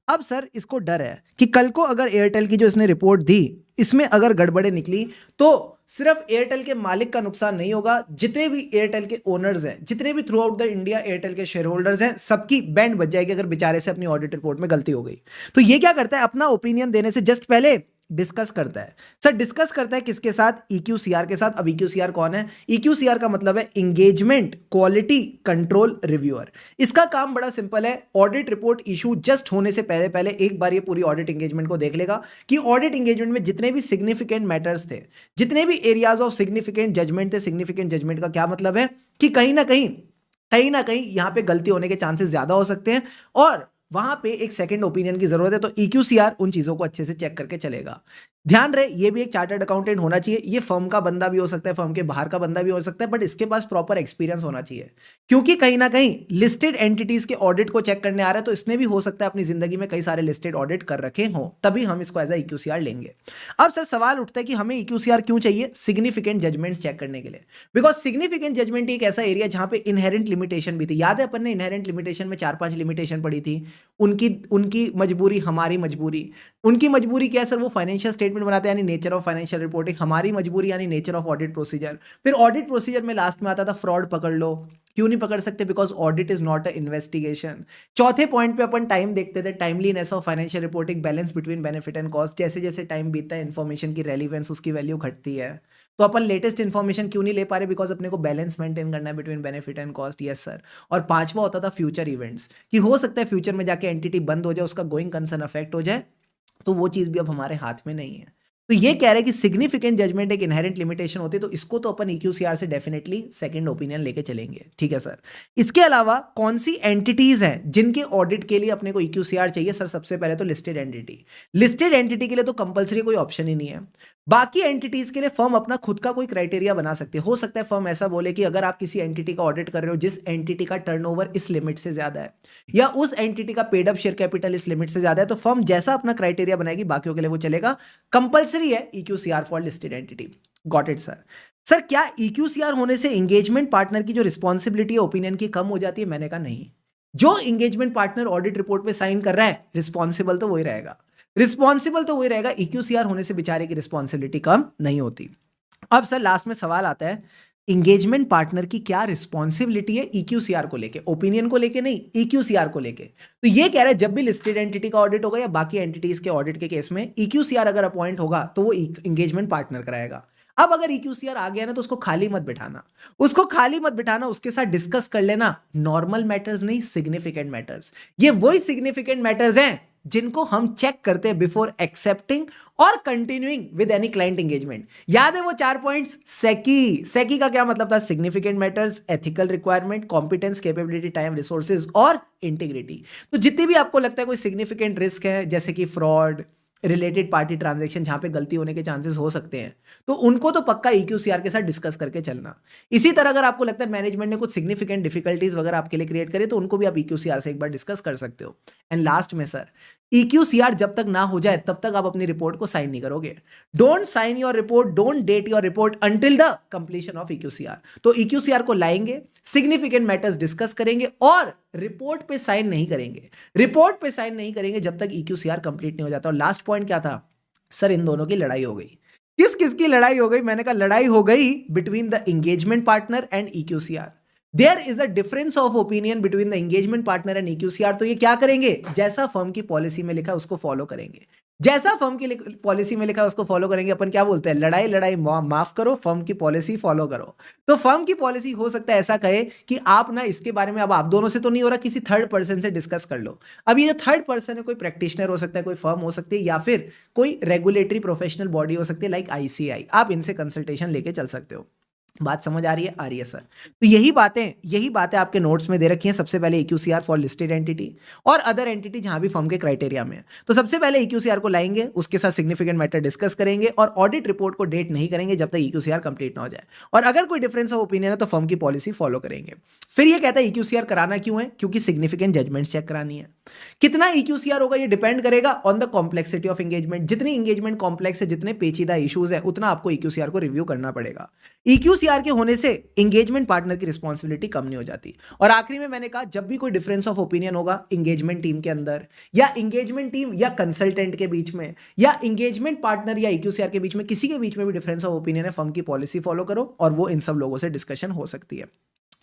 अब सर इसको डर है कि कल को अगर एयरटेल की जो इसने रिपोर्ट दी, इसमें अगर गड़बड़े निकली, तो सिर्फ एयरटेल के मालिक का नुकसान नहीं होगा, जितने भी एयरटेल के ओनर्स हैं, जितने भी through out the India Airtel के शेयर होल्डर्स हैं, सबकी बैंड बज जाएगी अगर बेचारे से अपनी ऑडिट रिपोर्ट में गलती हो गई। तो ये क्या करता है? अपना ओपिनियन देने से जस्ट पहले डिस्कस करता है। सर डिस्कस करता है किसके साथ? EQCR के साथ। अब EQCR कौन है? EQCR का मतलब है एंगेजमेंट क्वालिटी कंट्रोल रिव्यूअर। इसका काम बड़ा सिंपल है, ऑडिट रिपोर्ट इशू जस्ट होने से पहले पहले एक बार ये पूरी ऑडिट एंगेजमेंट को देख लेगा कि ऑडिट एंगेजमेंट में जितने भी सिग्निफिकेंट मैटर्स थे, जितने भी एरियाज ऑफ सिग्निफिकेंट जजमेंट थे। सिग्निफिकेंट जजमेंट का क्या मतलब है? कि कहीं ना कहीं यहां पे गलती होने के चांसेस ज्यादा हो सकते हैं, और वहां पे एक सेकंड ओपिनियन की जरूरत है। तो EQCR उन चीजों को अच्छे से चेक करके चलेगा। ध्यान रहे, ये भी एक चार्टर्ड अकाउंटेंट होना चाहिए। ये फर्म का बंदा भी हो सकता है, फर्म के बाहर का बंदा भी हो सकता है, बट इसके पास प्रॉपर एक्सपीरियंस होना चाहिए, क्योंकि कहीं ना कहीं लिस्टेड एंटिटीज के ऑडिट को चेक करने आ रहा है, तो इसने भी हो सकता है अपनी जिंदगी में कई सारे लिस्टेड ऑडिट कर रखे हों, तभी हम इसको एज EQCR लेंगे। अब सर सवाल उठता है कि हमें EQCR क्यों चाहिए? सिग्निफिकेंट जजमेंट्स चेक करने के लिए। बिकॉज सिग्निफिकेंट जजमेंट एक ऐसा एरिया जहां पे इनहेरेंट लिमिटेशन भी थी। याद है अपन ने इनहेरेंट लिमिटेशन में 4-5 लिमिटेशन पड़ी थी। उनकी उनकी मजबूरी, हमारी मजबूरी। उनकी मजबूरी क्या है सर? वो फाइनेंशियल स्टेटमेंट बनाते हैं, यानी नेचर ऑफ फाइनेंशियल रिपोर्टिंग। हमारी मजबूरी यानी नेचर ऑफ ऑडिट प्रोसीजर। फिर ऑडिट प्रोसीजर में लास्ट में आता था फ्रॉड पकड़ लो। क्यों नहीं पकड़ सकते? Because audit is not a investigation. चौथे पॉइंट पे अपन टाइम देखते थे, timeliness of financial reporting, balance between benefit and cost. जैसे जैसे टाइम बीतता है, इन्फॉर्मेशन की रेलिवेंस, उसकी वैल्यू घटती है। तो अपन लेटेस्ट इन्फॉर्मेशन क्यों नहीं ले पा रहे? बिकॉज अपने को बैलेंस मेंटेन करना है between benefit and cost. Yes sir. और पांचवा होता था फ्यूचर इवेंट्स, कि हो सकता है फ्यूचर में जाके एंटिटी बंद हो जाए, उसका गोइंग कंसर्न अफेक्ट हो जाए, तो वो चीज भी अब हमारे हाथ में नहीं है। तो ये कह रहे हैं कि सिग्निफिकेंट जजमेंट एक इनहेरेंट लिमिटेशन होती है, तो इसको तो अपन EQCR से डेफिनेटली सेकंड ओपिनियन लेके चलेंगे, ठीक है सर। इसके अलावा कौन सी एंटिटीज हैं जिनके ऑडिट के लिए अपने को EQCR चाहिए? सर सबसे पहले तो लिस्टेड एंटिटी। लिस्टेड एंटिटी के लिए तो कंपलसरी कोई ऑप्शन ही नहीं है। बाकी एंटिटीज के लिए फर्म अपना खुद का कोई क्राइटेरिया बना सकती है। हो सकता है फर्म ऐसा बोले कि अगर आप किसी एंटिटी का ऑडिट कर रहे हो जिस एंटिटी का टर्नओवर इस लिमिट से ज्यादा है, या उस एंटिटी का पेड अप शेयर कैपिटल इस लिमिट से ज्यादा है, तो फर्म जैसा अपना क्राइटेरिया बनाएगी बाकियों के लिए वो चलेगा। कंपलसरी है EQCR for listed entity. Got it sir. Sir क्या EQCR होने से एंगेजमेंट पार्टनर की जो रिस्पॉन्सिबिलिटी है ओपिनियन की कम हो जाती है? मैंने कहा नहीं। जो एंगेजमेंट पार्टनर ऑडिट रिपोर्ट पे साइन कर रहा है, रिस्पॉन्सिबल तो वही रहेगा। रिस्पॉन्सिबल तो वही रहेगा। EQCR होने से बेचारे की रिस्पॉन्सिबिलिटी कम नहीं होती। अब सर लास्ट में सवाल आता है एंगेजमेंट पार्टनर की क्या रिस्पॉन्सिबिलिटी है ईक्यूसीआर को लेके, ओपिनियन को लेके नहीं, ईक्यूसीआर को लेके। तो ये कह रहा है जब भी लिस्टेड एंटिटी का ऑडिट होगा या बाकी एंटिटीज के ऑडिट के केस में ईक्यूसीआर अगर अपॉइंट होगा तो वो एंगेजमेंट पार्टनर कराएगा। अब अगर ईक्यूसीआर आ गया ना तो उसको खाली मत बिठाना, उसको खाली मत बिठाना, उसके साथ डिस्कस कर लेना नॉर्मल मैटर्स नहीं, सिग्निफिकेंट मैटर्स। ये वही सिग्निफिकेंट मैटर्स हैं जिनको हम चेक करते हैं बिफोर एक्सेप्टिंग और continuing with any client engagement. याद है वो 4 पॉइंट्स? सेकी, सेकी का क्या मतलब था? Significant matters, ethical requirement, competence, capability, time, resources और इंटीग्रिटी। तो जितनी भी आपको लगता है कोई सिग्निफिकेंट रिस्क है जैसे कि फ्रॉड, रिलेटेड पार्टी ट्रांजैक्शन जहां पे गलती होने के चांसेस हो सकते हैं, तो उनको तो पक्का ईक्यूसीआर के साथ डिस्कस करके चलना। इसी तरह अगर आपको लगता है मैनेजमेंट ने कुछ सिग्निफिकेंट डिफिकल्टीज वगैरह आपके लिए क्रिएट करे तो उनको भी आप ईक्यूसीआर से एक बार डिस्कस कर सकते हो। एंड लास्ट में सर, ईक्यूसीआर जब तक ना हो जाए तब तक आप अपनी रिपोर्ट को साइन नहीं करोगे। Don't sign your report, don't date your report until the completion of EQCR. तो ईक्यूसीआर को लाएंगे, सिग्निफिकेंट मैटर्स डिस्कस करेंगे और रिपोर्ट पे साइन नहीं करेंगे। रिपोर्ट पे साइन नहीं करेंगे जब तक ईक्यूसीआर कंप्लीट नहीं हो जाता। और लास्ट पॉइंट क्या था सर? इन दोनों की लड़ाई हो गई। किस किस की लड़ाई हो गई? मैंने कहा लड़ाई हो गई between the engagement partner and EQCR. There is a difference of opinion between the engagement partner and EQCR. तो ये क्या करेंगे? जैसा फर्म की पॉलिसी में लिखा है उसको फॉलो करेंगे। जैसा फर्म की पॉलिसी में लिखा है उसको फॉलो करेंगे। अपन क्या बोलते हैं? लड़ाई लड़ाई माफ करो, फर्म की पॉलिसी फॉलो करो। तो फर्म की पॉलिसी हो सकता है ऐसा कहे कि आप ना इसके बारे में, अब आप दोनों से तो नहीं हो रहा, किसी थर्ड पर्सन से डिस्कस कर लो। अब ये जो थर्ड पर्सन है कोई प्रैक्टिशनर हो सकता है, कोई फर्म हो सकती है, या फिर कोई रेगुलेटरी प्रोफेशनल बॉडी हो सकती है लाइक आईसीआई। आप इनसे कंसल्टेशन लेके चल सकते हो। बात समझ आ रही है? आ रही है सर। तो यही बातें आपके नोट्स में दे रखी हैं। सबसे पहले ईक्यूसीआर फॉर लिस्टेड एंटिटी और अदर एंटिटी जहां भी फर्म के क्राइटेरिया में है। तो सबसे पहले ईक्यूसीआर को लाएंगे, उसके साथ सिग्निफिकेंट मैटर डिस्कस करेंगे और ऑडिट रिपोर्ट को डेट नहीं करेंगे जब तक ईक्यूसीआर कंप्लीट ना हो जाए। और अगर कोई डिफरेंस ऑफ ओपिनियन है तो फर्म की पॉलिसी फॉलो करेंगे। फिर ये कहता है ईक्यूसीआर कराना क्यों है? क्योंकि सिग्निफिकेंट जजमेंट्स चेक करानी है। कितना ईक्यूसीआर होगा ये डिपेंड करेगा on the complexity of engagement. जितनी एंगेजमेंट कॉम्प्लेक्स है, जितने पेचीदा इश्यूज है, उतना आपको ईक्यूसीआर को रिव्यू करना पड़ेगा। ईक्यूसीआर के होने से एंगेजमेंट पार्टनर की रिस्पॉन्सिबिलिटी कम नहीं हो जाती। और आखिरी में मैंने कहा जब भी कोई डिफरेंस ऑफ ओपिनियन होगा एंगेजमेंट टीम के अंदर या एंगेजमेंट टीम या कंसल्टेंट के बीच में या एंगेजमेंट पार्टनर या ईक्यूसीआर के बीच में, किसी के बीच में भी डिफरेंस ऑफ ओपिनियन है, फर्म की पॉलिसी फॉलो करो और वो इन सब लोगों से डिस्कशन हो सकती है।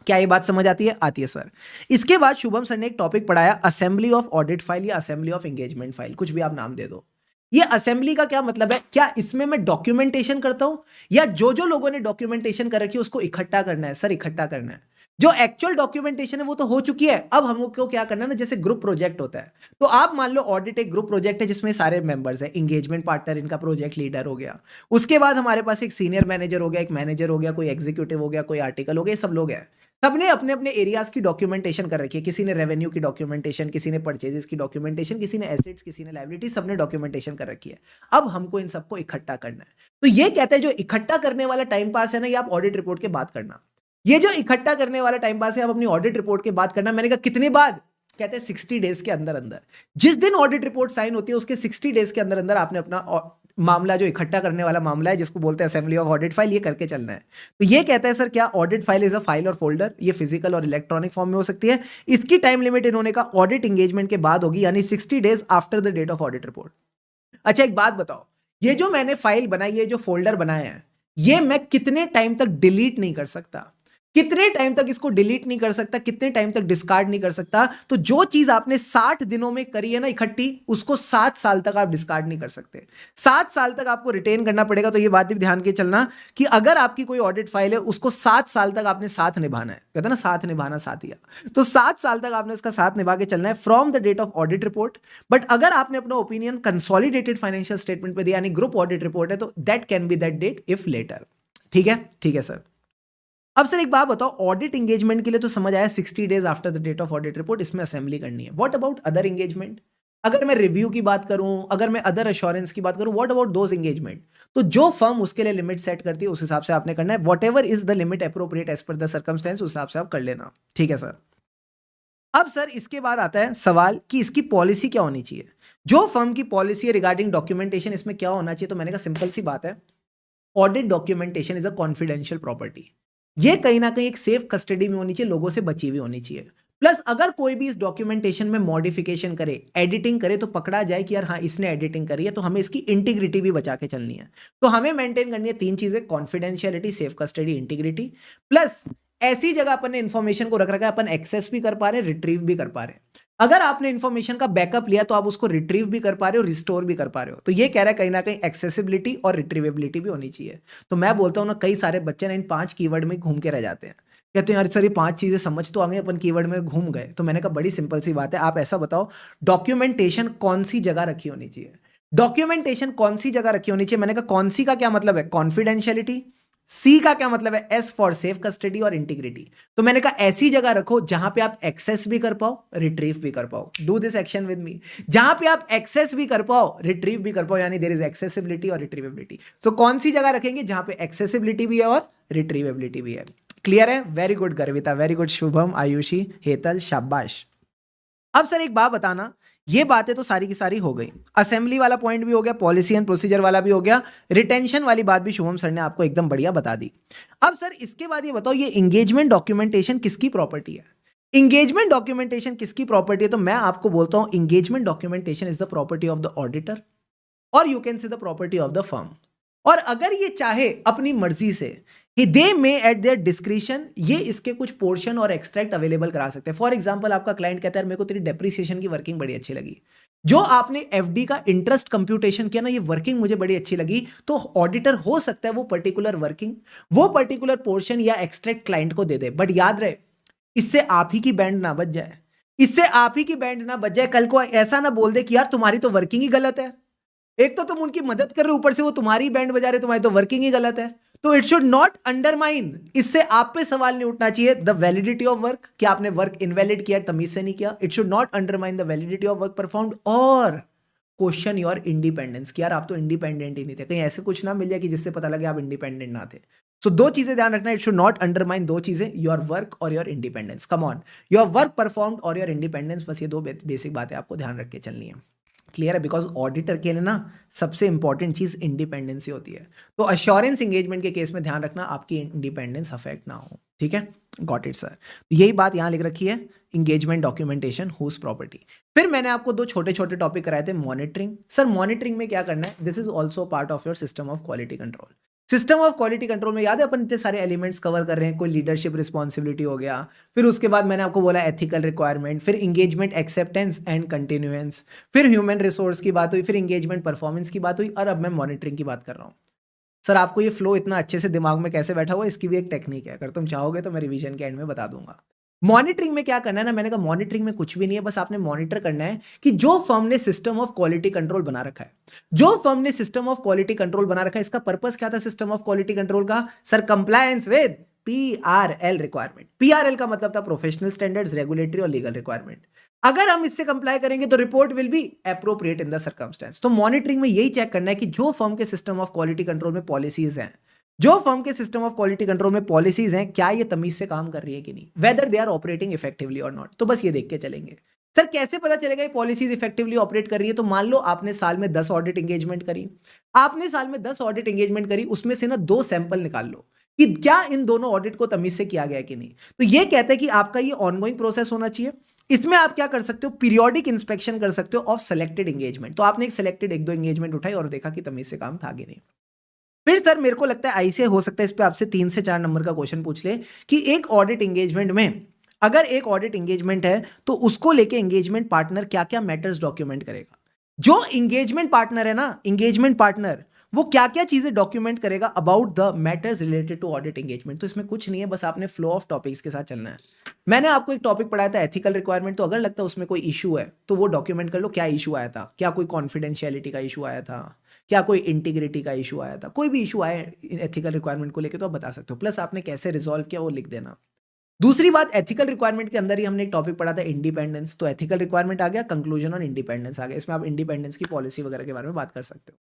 क्या ये बात समझ आती है? आती है सर। इसके बाद शुभम सर ने एक टॉपिक पढ़ाया असेंबली ऑफ ऑडिट फाइल या असेंबली ऑफ एंगेजमेंट फाइल, कुछ भी आप नाम दे दो। ये असेंबली का क्या मतलब है? क्या इसमें मैं डॉक्यूमेंटेशन करता हूं या जो जो लोगों ने डॉक्यूमेंटेशन कर रखी है उसको इकट्ठा करना है? सर इकट्ठा करना है। जो एक्चुअल डॉक्यूमेंटेशन है वो तो हो चुकी है, अब हमको क्या करना है ना, जैसे ग्रुप प्रोजेक्ट होता है तो आप मान लो ऑडिट एक ग्रुप प्रोजेक्ट है जिसमें सारे मेंबर्स हैं, एंगेजमेंट पार्टनर इनका प्रोजेक्ट लीडर हो गया, उसके बाद हमारे पास एक सीनियर मैनेजर हो गया, एक मैनेजर हो गया, कोई एग्जीक्यूटिव हो गया, कोई आर्टिकल हो गया, सब लोग हैं। सबने अपने अपने एरियाज की डॉक्यूमेंटेशन कर रखी है। किसी ने रेवेन्यू की डॉक्यूमेंटेशन, किसी ने परचेजेस की डॉक्यूमेंटेशन, किसी ने एसेट्स, किसी ने लायबिलिटी, सबने डॉक्यूमेंटेशन कर रखी है। अब हमको इन सबको इकट्ठा करना है। तो ये कहते हैं जो इकट्ठा करने वाला टाइम पास है ना, ये आप ऑडिट रिपोर्ट के बाद करना। ये जो इकट्ठा करने वाला टाइम पास है आप अपनी ऑडिट रिपोर्ट के बाद करना। मैंने कहा कितने बाद? कहते हैं 60 डेज के अंदर अंदर। जिस दिन ऑडिट रिपोर्ट साइन होती है उसके 60 डेज के अंदर अंदर आपने अपना मामला, जो इकट्ठा करने वाला मामला है जिसको बोलते हैं असेंबली ऑफ ऑडिट फाइल, ये करके चलना है। तो ये कहता है सर क्या audit file is a file और फोल्डर, ये फिजिकल और इलेक्ट्रॉनिक फॉर्म में हो सकती है। इसकी टाइम लिमिट इन्होंने कहा ऑडिट एंगेजमेंट के बाद होगी, यानी 60 days after the date of audit report. अच्छा एक बात बताओ, ये जो मैंने फाइल बनाई है, जो फोल्डर बनाया है, ये मैं कितने टाइम तक डिलीट नहीं कर सकता? कितने टाइम तक इसको डिलीट नहीं कर सकता? कितने टाइम तक डिस्कार्ड नहीं कर सकता? तो जो चीज आपने 60 दिनों में करी है ना इकट्ठी, उसको 7 साल तक आप डिस्कार्ड नहीं कर सकते। 7 साल तक आपको रिटेन करना पड़ेगा। तो ये बात भी ध्यान के चलना कि अगर आपकी कोई ऑडिट फाइल है उसको 7 साल तक आपने साथ निभाना है। कहते ना साथ निभाना साथिया, तो 7 साल तक आपने इसका साथ निभा के चलना है from the date of audit report. But अगर आपने अपना ओपिनियन कंसोलिडेटेड फाइनेंशियल स्टेटमेंट पे दिया, यानी ग्रुप ऑडिट रिपोर्ट है, तो that can be that date if later. ठीक है? ठीक है सर। अब सर एक बात बताओ, ऑडिट एंगेजमेंट के लिए तो समझ आया 60 days after the date of audit report, इसमें असेंबली करनी है। What about other engagement? अगर मैं रिव्यू की बात करूं, अगर मैं अदर अश्योरेंस की बात करूं, व्हाट अबाउट दोज एंगेजमेंट? तो जो फर्म उसके लिए लिमिट सेट करती है उस हिसाब से आपने करना है। Whatever is the limit appropriate as per the circumstance, उस हिसाब से आप कर लेना। ठीक है सर। अब सर इसके बाद आता है सवाल कि इसकी पॉलिसी क्या होनी चाहिए। जो फर्म की पॉलिसी है रिगार्डिंग डॉक्यूमेंटेशन, इसमें क्या होना चाहिए? तो मैंने कहा सिंपल सी बात है, audit documentation is a confidential property. ये कहीं ना कहीं एक सेफ कस्टडी में होनी चाहिए, लोगों से बची हुई होनी चाहिए। प्लस अगर कोई भी इस डॉक्यूमेंटेशन में मॉडिफिकेशन करे, एडिटिंग करे, तो पकड़ा जाए कि यार हाँ इसने एडिटिंग करी है, तो हमें इसकी इंटीग्रिटी भी बचा के चलनी है। तो हमें मेंटेन करनी है तीन चीजें, confidentiality, safe custody, integrity. Plus ऐसी जगह अपन ने इंफॉर्मेशन को रख रखा है, अपन एक्सेस भी कर पा रहे हैं, रिट्रीव भी कर पा रहे हैं। अगर आपने इंफॉर्मेशन का बैकअप लिया तो आप उसको रिट्रीव भी कर पा रहे हो, रिस्टोर भी कर पा रहे हो। तो ये कह रहा है कहीं ना कहीं एक्सेसिबिलिटी और रिट्रीवेबिलिटी भी होनी चाहिए। तो मैं बोलता हूँ ना, कई सारे बच्चे ना इन 5 कीवर्ड में घूम के रह जाते हैं, कहते हैं यार सर ये 5 चीजें समझ तो आ गई, अपन कीवर्ड में घूम गए। तो मैंने कहा बड़ी सिंपल सी बात है, आप ऐसा बताओ डॉक्यूमेंटेशन कौन सी जगह रखी होनी चाहिए। डॉक्यूमेंटेशन कौन सी जगह रखी होनी चाहिए, मैंने कहा कौन सी का क्या मतलब है, कॉन्फिडेंशियलिटी। सी का क्या मतलब है, एस फॉर सेफ कस्टडी और इंटीग्रिटी। तो मैंने कहा ऐसी जगह रखो जहां पे आप एक्सेस भी कर पाओ, रिट्रीव भी कर पाओ। Do this action with me, जहां पे आप एक्सेस भी कर पाओ, रिट्रीव भी कर पाओ, यानी देयर इज एक्सेसिबिलिटी और रिट्रीवेबिलिटी। सो कौन सी जगह रखेंगे जहां पे एक्सेसिबिलिटी भी है और रिट्रीवेबिलिटी भी है। क्लियर है? Very good Garvita, very good Shubham, Ayushi, Hetal, शाबाश। अब सर एक बात बताना, ये बातें तो सारी की सारी हो गई, असेंबली वाला पॉइंट भी हो गया, पॉलिसी एंड प्रोसीजर वाला भी हो गया, रिटेंशन वाली बात भी शुभम सर ने आपको एकदम बढ़िया बता दी। अब सर इसके बाद ये बताओ, ये इंगेजमेंट डॉक्यूमेंटेशन किसकी प्रॉपर्टी है? इंगेजमेंट डॉक्यूमेंटेशन किसकी प्रॉपर्टी है? तो मैं आपको बोलता हूं engagement documentation is the property of the auditor, और you can say the property of the firm. और अगर ये चाहे अपनी मर्जी से, they may at their discretion, ये इसके कुछ पोर्शन और एक्सट्रैक्ट अवेलेबल करा सकते हैं। फॉर एग्जांपल आपका क्लाइंट कहता है मेरे को तेरी डेप्रिसिएशन की वर्किंग बड़ी अच्छी लगी, जो आपने एफडी का इंटरेस्ट कंप्यूटेशन किया ना, ये वर्किंग मुझे बड़ी अच्छी लगी। तो ऑडिटर हो सकता है वो पर्टिकुलर वर्किंग, वो पर्टिकुलर पोर्शन या एक्सट्रैक्ट क्लाइंट को दे दे। बट याद रहे, इससे आप ही की बैंड ना बच जाए, इससे आप ही की बैंड ना बच जाए, कल को ऐसा ना बोल दे कि यार तुम्हारी तो वर्किंग ही गलत है। एक तो तुम उनकी मदद कर रहे हो, ऊपर से वो तुम्हारी बैंड बजा रहे, तुम्हारी तो वर्किंग ही गलत है। तो इट शुड नॉट अंडरमाइन, इससे आप पे सवाल नहीं उठना चाहिए द वैलिडिटी ऑफ वर्क, कि आपने वर्क इनवैलिड किया, तमीज से नहीं किया। It should not undermine the validity of work performed, और क्वेश्चन योर इंडिपेंडेंस, कि यार आप तो इंडिपेंडेंट ही नहीं थे। कहीं ऐसे कुछ ना मिल जाए कि जिससे पता लगे आप इंडिपेंडेंट ना थे। सो दो चीजें ध्यान रखना, इट शुड नॉट अंडरमाइन दो चीजें, योर वर्क और your independence. Come on, your work performed और योर इंडिपेंडेंस, बस ये दो बेसिक बातें आपको ध्यान रख के चलनी है। क्लियर है? बिकॉज ऑडिटर के लिए ना सबसे इंपॉर्टेंट चीज इंडिपेंडेंसी होती है। तो अश्योरेंस एंगेजमेंट के केस में ध्यान रखना आपकी इंडिपेंडेंस अफेक्ट ना हो। ठीक है, गॉट इट सर। यही बात यहां लिख रखी है, इंगेजमेंट डॉक्यूमेंटेशन हुज प्रॉपर्टी। फिर मैंने आपको दो छोटे छोटे टॉपिक कराए थे, मॉनिटरिंग। सर मॉनिटरिंग में क्या करना है, this is also part of your system of quality control. System of quality control में याद है अपन इतने सारे एलिमेंट्स कवर कर रहे हैं, कोई लीडरशिप रिस्पॉन्सिबिलिटी हो गया, फिर उसके बाद मैंने आपको बोला एथिकल रिक्वायरमेंट, फिर इंगेजमेंट एक्सेप्टेंस एंड कंटिन्यूएंस, फिर ह्यूमन रिसोर्स की बात हुई, फिर इंगेजमेंट परफॉर्मेंस की बात हुई, और अब मैं मॉनिटरिंग की बात कर रहा हूँ। सर आपको ये फ्लो इतना अच्छे से दिमाग में कैसे बैठा हुआ, इसकी भी एक टेक्निक है, अगर तुम चाहोगे तो मैं रिवीजन के एंड में बता दूंगा। मॉनिटरिंग में क्या करना है ना, मैंने कहा मॉनिटरिंग में कुछ भी नहीं है, बस आपने मॉनिटर करना है कि जो फर्म ने सिस्टम ऑफ क्वालिटी कंट्रोल बना रखा है, जो फर्म ने सिस्टम ऑफ क्वालिटी कंट्रोल बना रखा है, इसका पर्पस क्या था सिस्टम ऑफ क्वालिटी कंट्रोल का? Sir compliance with PRL requirement. PRL का मतलब था प्रोफेशनल स्टैंडर्ड्स, रेगुलेटरी और लीगल रिक्वायरमेंट। अगर हम इससे कंप्लाई करेंगे तो report will be appropriate in the circumstance. तो मॉनिटरिंग में यही चेक करना है कि जो फर्म के सिस्टम ऑफ क्वालिटी कंट्रोल में पॉलिसीज हैं, जो फर्म के सिस्टम ऑफ क्वालिटी कंट्रोल में पॉलिसीज हैं, क्या ये तमीज से काम कर रही है कि नहीं, whether they are operating effectively और नॉट। तो बस ये देख के चलेंगे। सर कैसे पता चलेगा ये पॉलिसीज इफेक्टिवली ऑपरेट कर रही है? तो मान लो आपने साल में 10 ऑडिट एंगेजमेंट करी, आपने साल में 10 ऑडिट एंगेजमेंट करी, उसमें से ना 2 सैंपल निकाल लो कि क्या इन दोनों ऑडिट को तमीज से किया गया कि नहीं। तो ये कहता है कि आपका ये ऑनगोइंग प्रोसेस होना चाहिए। इसमें आप क्या कर सकते हो, पीरियोडिक इंस्पेक्शन कर सकते हो ऑफ सेलेक्टेड एंगेजमेंट। तो आपने एक सेलेक्टेड 1-2 एंगेजमेंट उठाई और देखा कि तमीज से काम था कि नहीं। फिर सर मेरे को लगता है आईसीए हो सकता है इस पे आपसे 3 से 4 नंबर का क्वेश्चन पूछ ले कि एक ऑडिट एंगेजमेंट में, अगर एक ऑडिट एंगेजमेंट है तो उसको लेके एंगेजमेंट पार्टनर क्या क्या मैटर्स डॉक्यूमेंट करेगा। जो एंगेजमेंट पार्टनर है ना, एंगेजमेंट पार्टनर वो क्या क्या चीजें डॉक्यूमेंट करेगा about the matters related to audit engagement. तो इसमें कुछ नहीं है, बस आपने फ्लो ऑफ टॉपिक्स के साथ चलना है। मैंने आपको एक टॉपिक पढ़ाया था एथिकल रिक्वायरमेंट, तो अगर लगता है उसमें कोई इशू है तो वो डॉक्यूमेंट कर लो, क्या इशू आया था, क्या कोई कॉन्फिडेंशियलिटी का इशू आया था, क्या कोई इंटीग्रिटी का इशू आया था, कोई भी इशू आए एथिकल रिक्वायरमेंट को लेकर तो आप बता सकते हो। प्लस आपने कैसे रिजॉल्व किया वो लिख देना। दूसरी बात, एथिकल रिक्वायरमेंट के अंदर ही हमने एक टॉपिक पढ़ा था इंडिपेंडेंस। तो एथिकल रिक्वायरमेंट आ गया, कंक्लूजन और इंडिपेंडेंस आ गया। इसमें आप इंडिपेंडेंस की पॉलिसी वगैरह के बारे में बात कर सकते हो।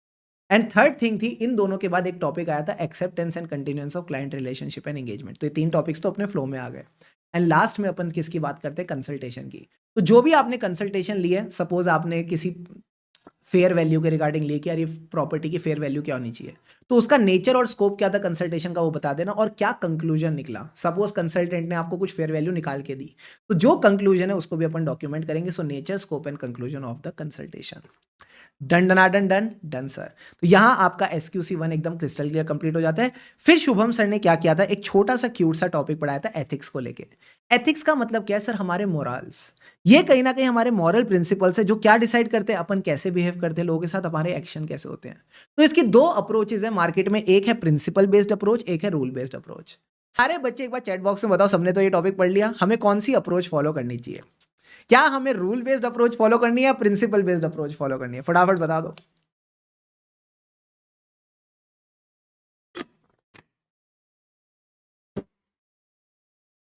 एंड थर्ड थिंग थी, इन दोनों के बाद एक टॉपिक आया था acceptance and continuance of client relationship and engagement. तो ये 3 टॉपिक्स तो अपने फ्लो में आ गए। एंड लास्ट में अपन किसकी बात करते हैं, कंसल्टेशन की। तो जो भी आपने कंसल्टेशन ली है, सपोज आपने किसी फेयर वैल्यू के रिगार्डिंग लेके, यार ये प्रॉपर्टी की फेयर वैल्यू क्या होनी चाहिए, तो उसका नेचर और स्कोप क्या था कंसल्टेशन का वो बता देना, और क्या कंक्लूजन निकला। सपोज कंसल्टेंट ने आपको कुछ फेयर वैल्यू निकाल के दी, तो जो कंक्लूजन है उसको भी अपन डॉक्यूमेंट करेंगे। So nature, scope and conclusion of the consultation. Done done done done done sir. तो यहाँ आपका SQC1 एकदम क्रिस्टल क्लियर कंप्लीट हो जाता है। फिर शुभम सर ने क्या किया था, एक छोटा सा क्यूट सा टॉपिक पढ़ाया था एथिक्स को लेके। एथिक्स का मतलब क्या है सर, हमारे मोरल्स। ये कहीं ना कहीं हमारे मॉरल प्रिंसिपल्स है जो क्या डिसाइड करते हैं अपन कैसे बिहेव करते हैं लोगों के साथ, हमारे एक्शन कैसे होते हैं। तो इसकी दो अप्रोचेज है मार्केट में, एक है प्रिंसिपल बेस्ड अप्रोच, एक है रूल बेस्ड अप्रोच। सारे बच्चे एक बार चैट बॉक्स में बताओ, सबने तो ये टॉपिक पढ़ लिया, हमें कौन सी अप्रोच फॉलो करनी चाहिए। क्या हमें रूल बेस्ड अप्रोच फॉलो करनी है या प्रिंसिपल बेस्ड अप्रोच फॉलो करनी है, फटाफट बता दो।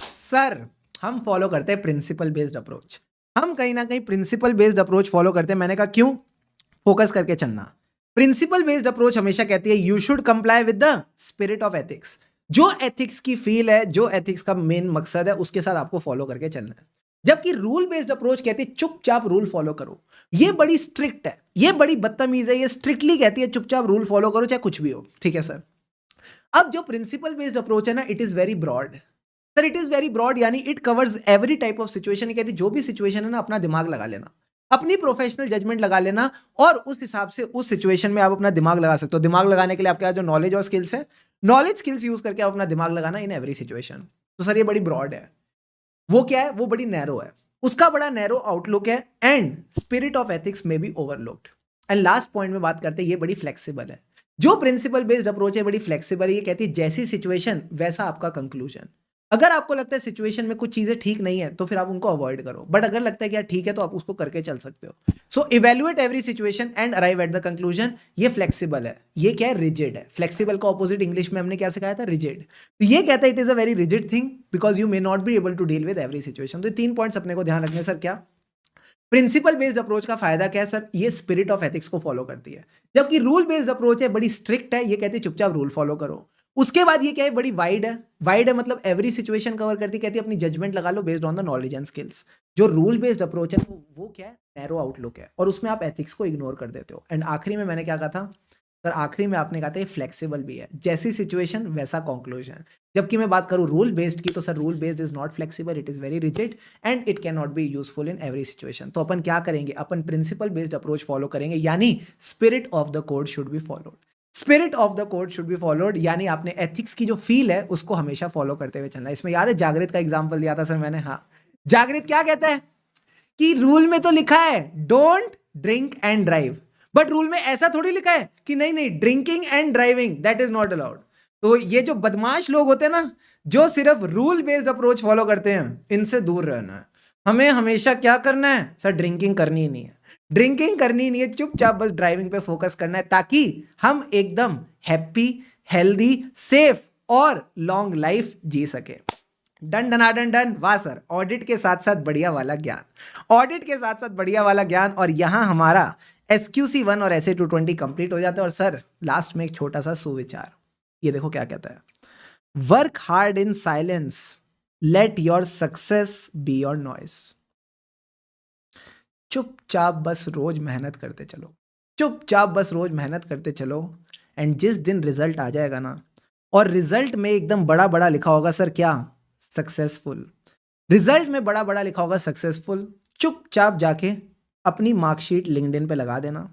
सर हम फॉलो करते हैं प्रिंसिपल बेस्ड अप्रोच। हम कहीं ना कहीं प्रिंसिपल बेस्ड अप्रोच फॉलो करते हैं। मैंने कहा क्यों, फोकस करके चलना। प्रिंसिपल बेस्ड अप्रोच हमेशा कहती है you should comply with the spirit of ethics. जो एथिक्स की फील है, जो एथिक्स का मेन मकसद है, उसके साथ आपको फॉलो करके चलना है। जबकि रूल बेस्ड अप्रोच कहती है चुपचाप रूल फॉलो करो। ये बड़ी स्ट्रिक्ट है, ये बड़ी बदतमीज है, ये स्ट्रिक्टली कहती है चुपचाप रूल फॉलो करो चाहे कुछ भी हो, ठीक है सर। अब जो प्रिंसिपल बेस्ड अप्रोच है ना, it is very broad sir, it is very broad, यानी it covers every type of situation. कहती जो भी सिचुएशन है ना, अपना दिमाग लगा लेना, अपनी प्रोफेशनल जजमेंट लगा लेना, और उस हिसाब से उस सिचुएशन में आप अपना दिमाग लगा सकते हो। दिमाग लगाने के लिए आपके पास जो नॉलेज और स्किल्स है, नॉलेज स्किल्स यूज करके आप अपना दिमाग लगाना इन एवरी सिचुएशन। तो सर ये बड़ी ब्रॉड है। वो क्या है, वो बड़ी नैरो है, उसका बड़ा नैरो आउटलुक है, एंड स्पिरिट ऑफ एथिक्स में be overlooked. And last point में बात करते हैं, ये बड़ी फ्लेक्सिबल है। जो प्रिंसिपल बेस्ड अप्रोच है बड़ी फ्लेक्सिबल है, ये कहती है जैसी सिचुएशन वैसा आपका कंक्लूजन। अगर आपको लगता है सिचुएशन में कुछ चीजें ठीक नहीं है तो फिर आप उनको अवॉइड करो, बट अगर लगता है कि यार ठीक है तो आप उसको करके चल सकते हो। So evaluate every situation and arrive at the conclusion. ये फ्लेक्सिबल है, ये क्या है, रिजिड है। फ्लेक्सिबल का ऑपोजिट इंग्लिश में हमने क्या सिखाया था, रिजिड। तो ये कहता है it is a very rigid thing because you may not be able to deal with every situation. तो 3 पॉइंट्स अपने को ध्यान रखने सर। क्या प्रिंसिपल बेस्ड अप्रोच का फायदा क्या है सर, ये स्पिरिट ऑफ एथिक्स को फॉलो करती है। जबकि रूल बेस्ड अप्रोच है बड़ी स्ट्रिक्ट है, ये कहती है चुपचाप रूल फॉलो करो। उसके बाद ये क्या है, बड़ी वाइड है। वाइड है मतलब एवरी सिचुएशन कवर करती, कहती है अपनी जजमेंट लगा लो based on the knowledge and skills. जो रूल बेस्ड अप्रोच है वो क्या है, नैरो आउटलुक है, और उसमें आप एथिक्स को इग्नोर कर देते हो। एंड आखिरी में मैंने क्या कहा था सर, आखिरी में आपने कहा था ये फ्लेक्सिबल भी है, जैसी सिचुएशन वैसा कंक्लूजन। जबकि मैं बात करूं रूल बेस्ड की, तो sir rule based is not flexible, it is very rigid and it can not be useful in every situation. तो अपन क्या करेंगे, अपन प्रिंसिपल बेस्ड अप्रोच फॉलो करेंगे, यानी spirit of the code should be followed. Spirit of the code should be followed, यानी आपने ethics की जो feel है उसको हमेशा फॉलो करते हुए चलना है। इसमें याद है जागृत का एग्जाम्पल दिया था सर मैंने, हाँ। जागृत क्या कहता है कि रूल में तो लिखा है don't drink and drive, but rule में ऐसा थोड़ी लिखा है कि नहीं नहीं drinking and driving that is not allowed. तो ये जो बदमाश लोग होते हैं ना, जो सिर्फ रूल बेस्ड अप्रोच फॉलो करते हैं, इनसे दूर रहना है। हमें हमेशा क्या करना है सर, ड्रिंकिंग करनी ही नहीं है, ड्रिंकिंग करनी ही नहीं है, चुपचाप बस ड्राइविंग पे फोकस करना है, ताकि हम एकदम हैप्पी, हेल्दी, सेफ और लॉन्ग लाइफ जी सके। डन डन डन डन, वाह सर। ऑडिट के साथ साथ बढ़िया वाला ज्ञान, ऑडिट के साथ साथ बढ़िया वाला ज्ञान, और यहां हमारा SQC1 और SA 220 कंप्लीट हो जाता है। और सर लास्ट में एक छोटा सा सुविचार, ये देखो क्या कहता है, work hard in silence, let your success be your noise. चुपचाप बस रोज मेहनत करते चलो, चुपचाप बस रोज मेहनत करते चलो, एंड जिस दिन रिजल्ट आ जाएगा ना, और रिजल्ट में एकदम बड़ा बड़ा लिखा होगा सर क्या, सक्सेसफुल। रिजल्ट में बड़ा बड़ा लिखा होगा सक्सेसफुल, चुपचाप जाके अपनी मार्कशीट लिंक्डइन पे लगा देना,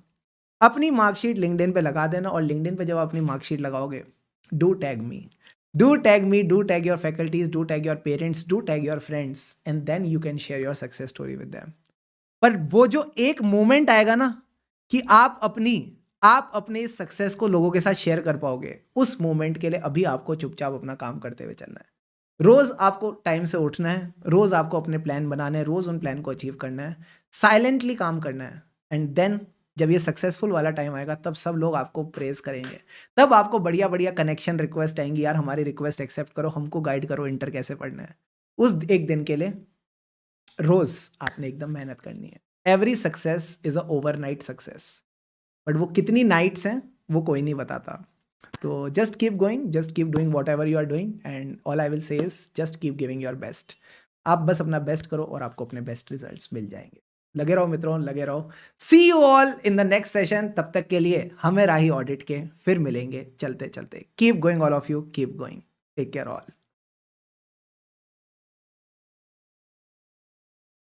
अपनी मार्कशीट लिंक्डइन पे लगा देना। और लिंक्डइन पे जब अपनी मार्कशीट लगाओगे, do tag me, do tag me, do tag your faculties, do tag your parents, do tag your friends, and then you can share your success story with them. पर वो जो एक मोमेंट आएगा ना कि आप अपने सक्सेस को लोगों के साथ शेयर कर पाओगे, उस मोमेंट के लिए अभी आपको चुपचाप अपना काम करते हुए चलना है। रोज आपको टाइम से उठना है, रोज आपको अपने प्लान बनाने हैं, रोज उन प्लान को अचीव करना है, साइलेंटली काम करना है। एंड देन जब ये सक्सेसफुल वाला टाइम आएगा, तब सब लोग आपको प्रेज करेंगे, तब आपको बढ़िया बढ़िया कनेक्शन रिक्वेस्ट आएंगी, यार हमारी रिक्वेस्ट एक्सेप्ट करो, हमको गाइड करो इंटर कैसे पढ़ना है। उस एक दिन के लिए रोज आपने एकदम मेहनत करनी है। Every success is a overnight success, but वो कितनी नाइट्स हैं वो कोई नहीं बताता। तो just keep going, just keep doing whatever you are doing, and all I will say is just keep giving your best. आप बस अपना बेस्ट करो और आपको अपने बेस्ट रिजल्ट्स मिल जाएंगे। लगे रहो मित्रों, लगे रहो। See you all in the next session. तब तक के लिए हमें राही ऑडिट के फिर मिलेंगे चलते चलते। Keep going all of you, keep going, take care all.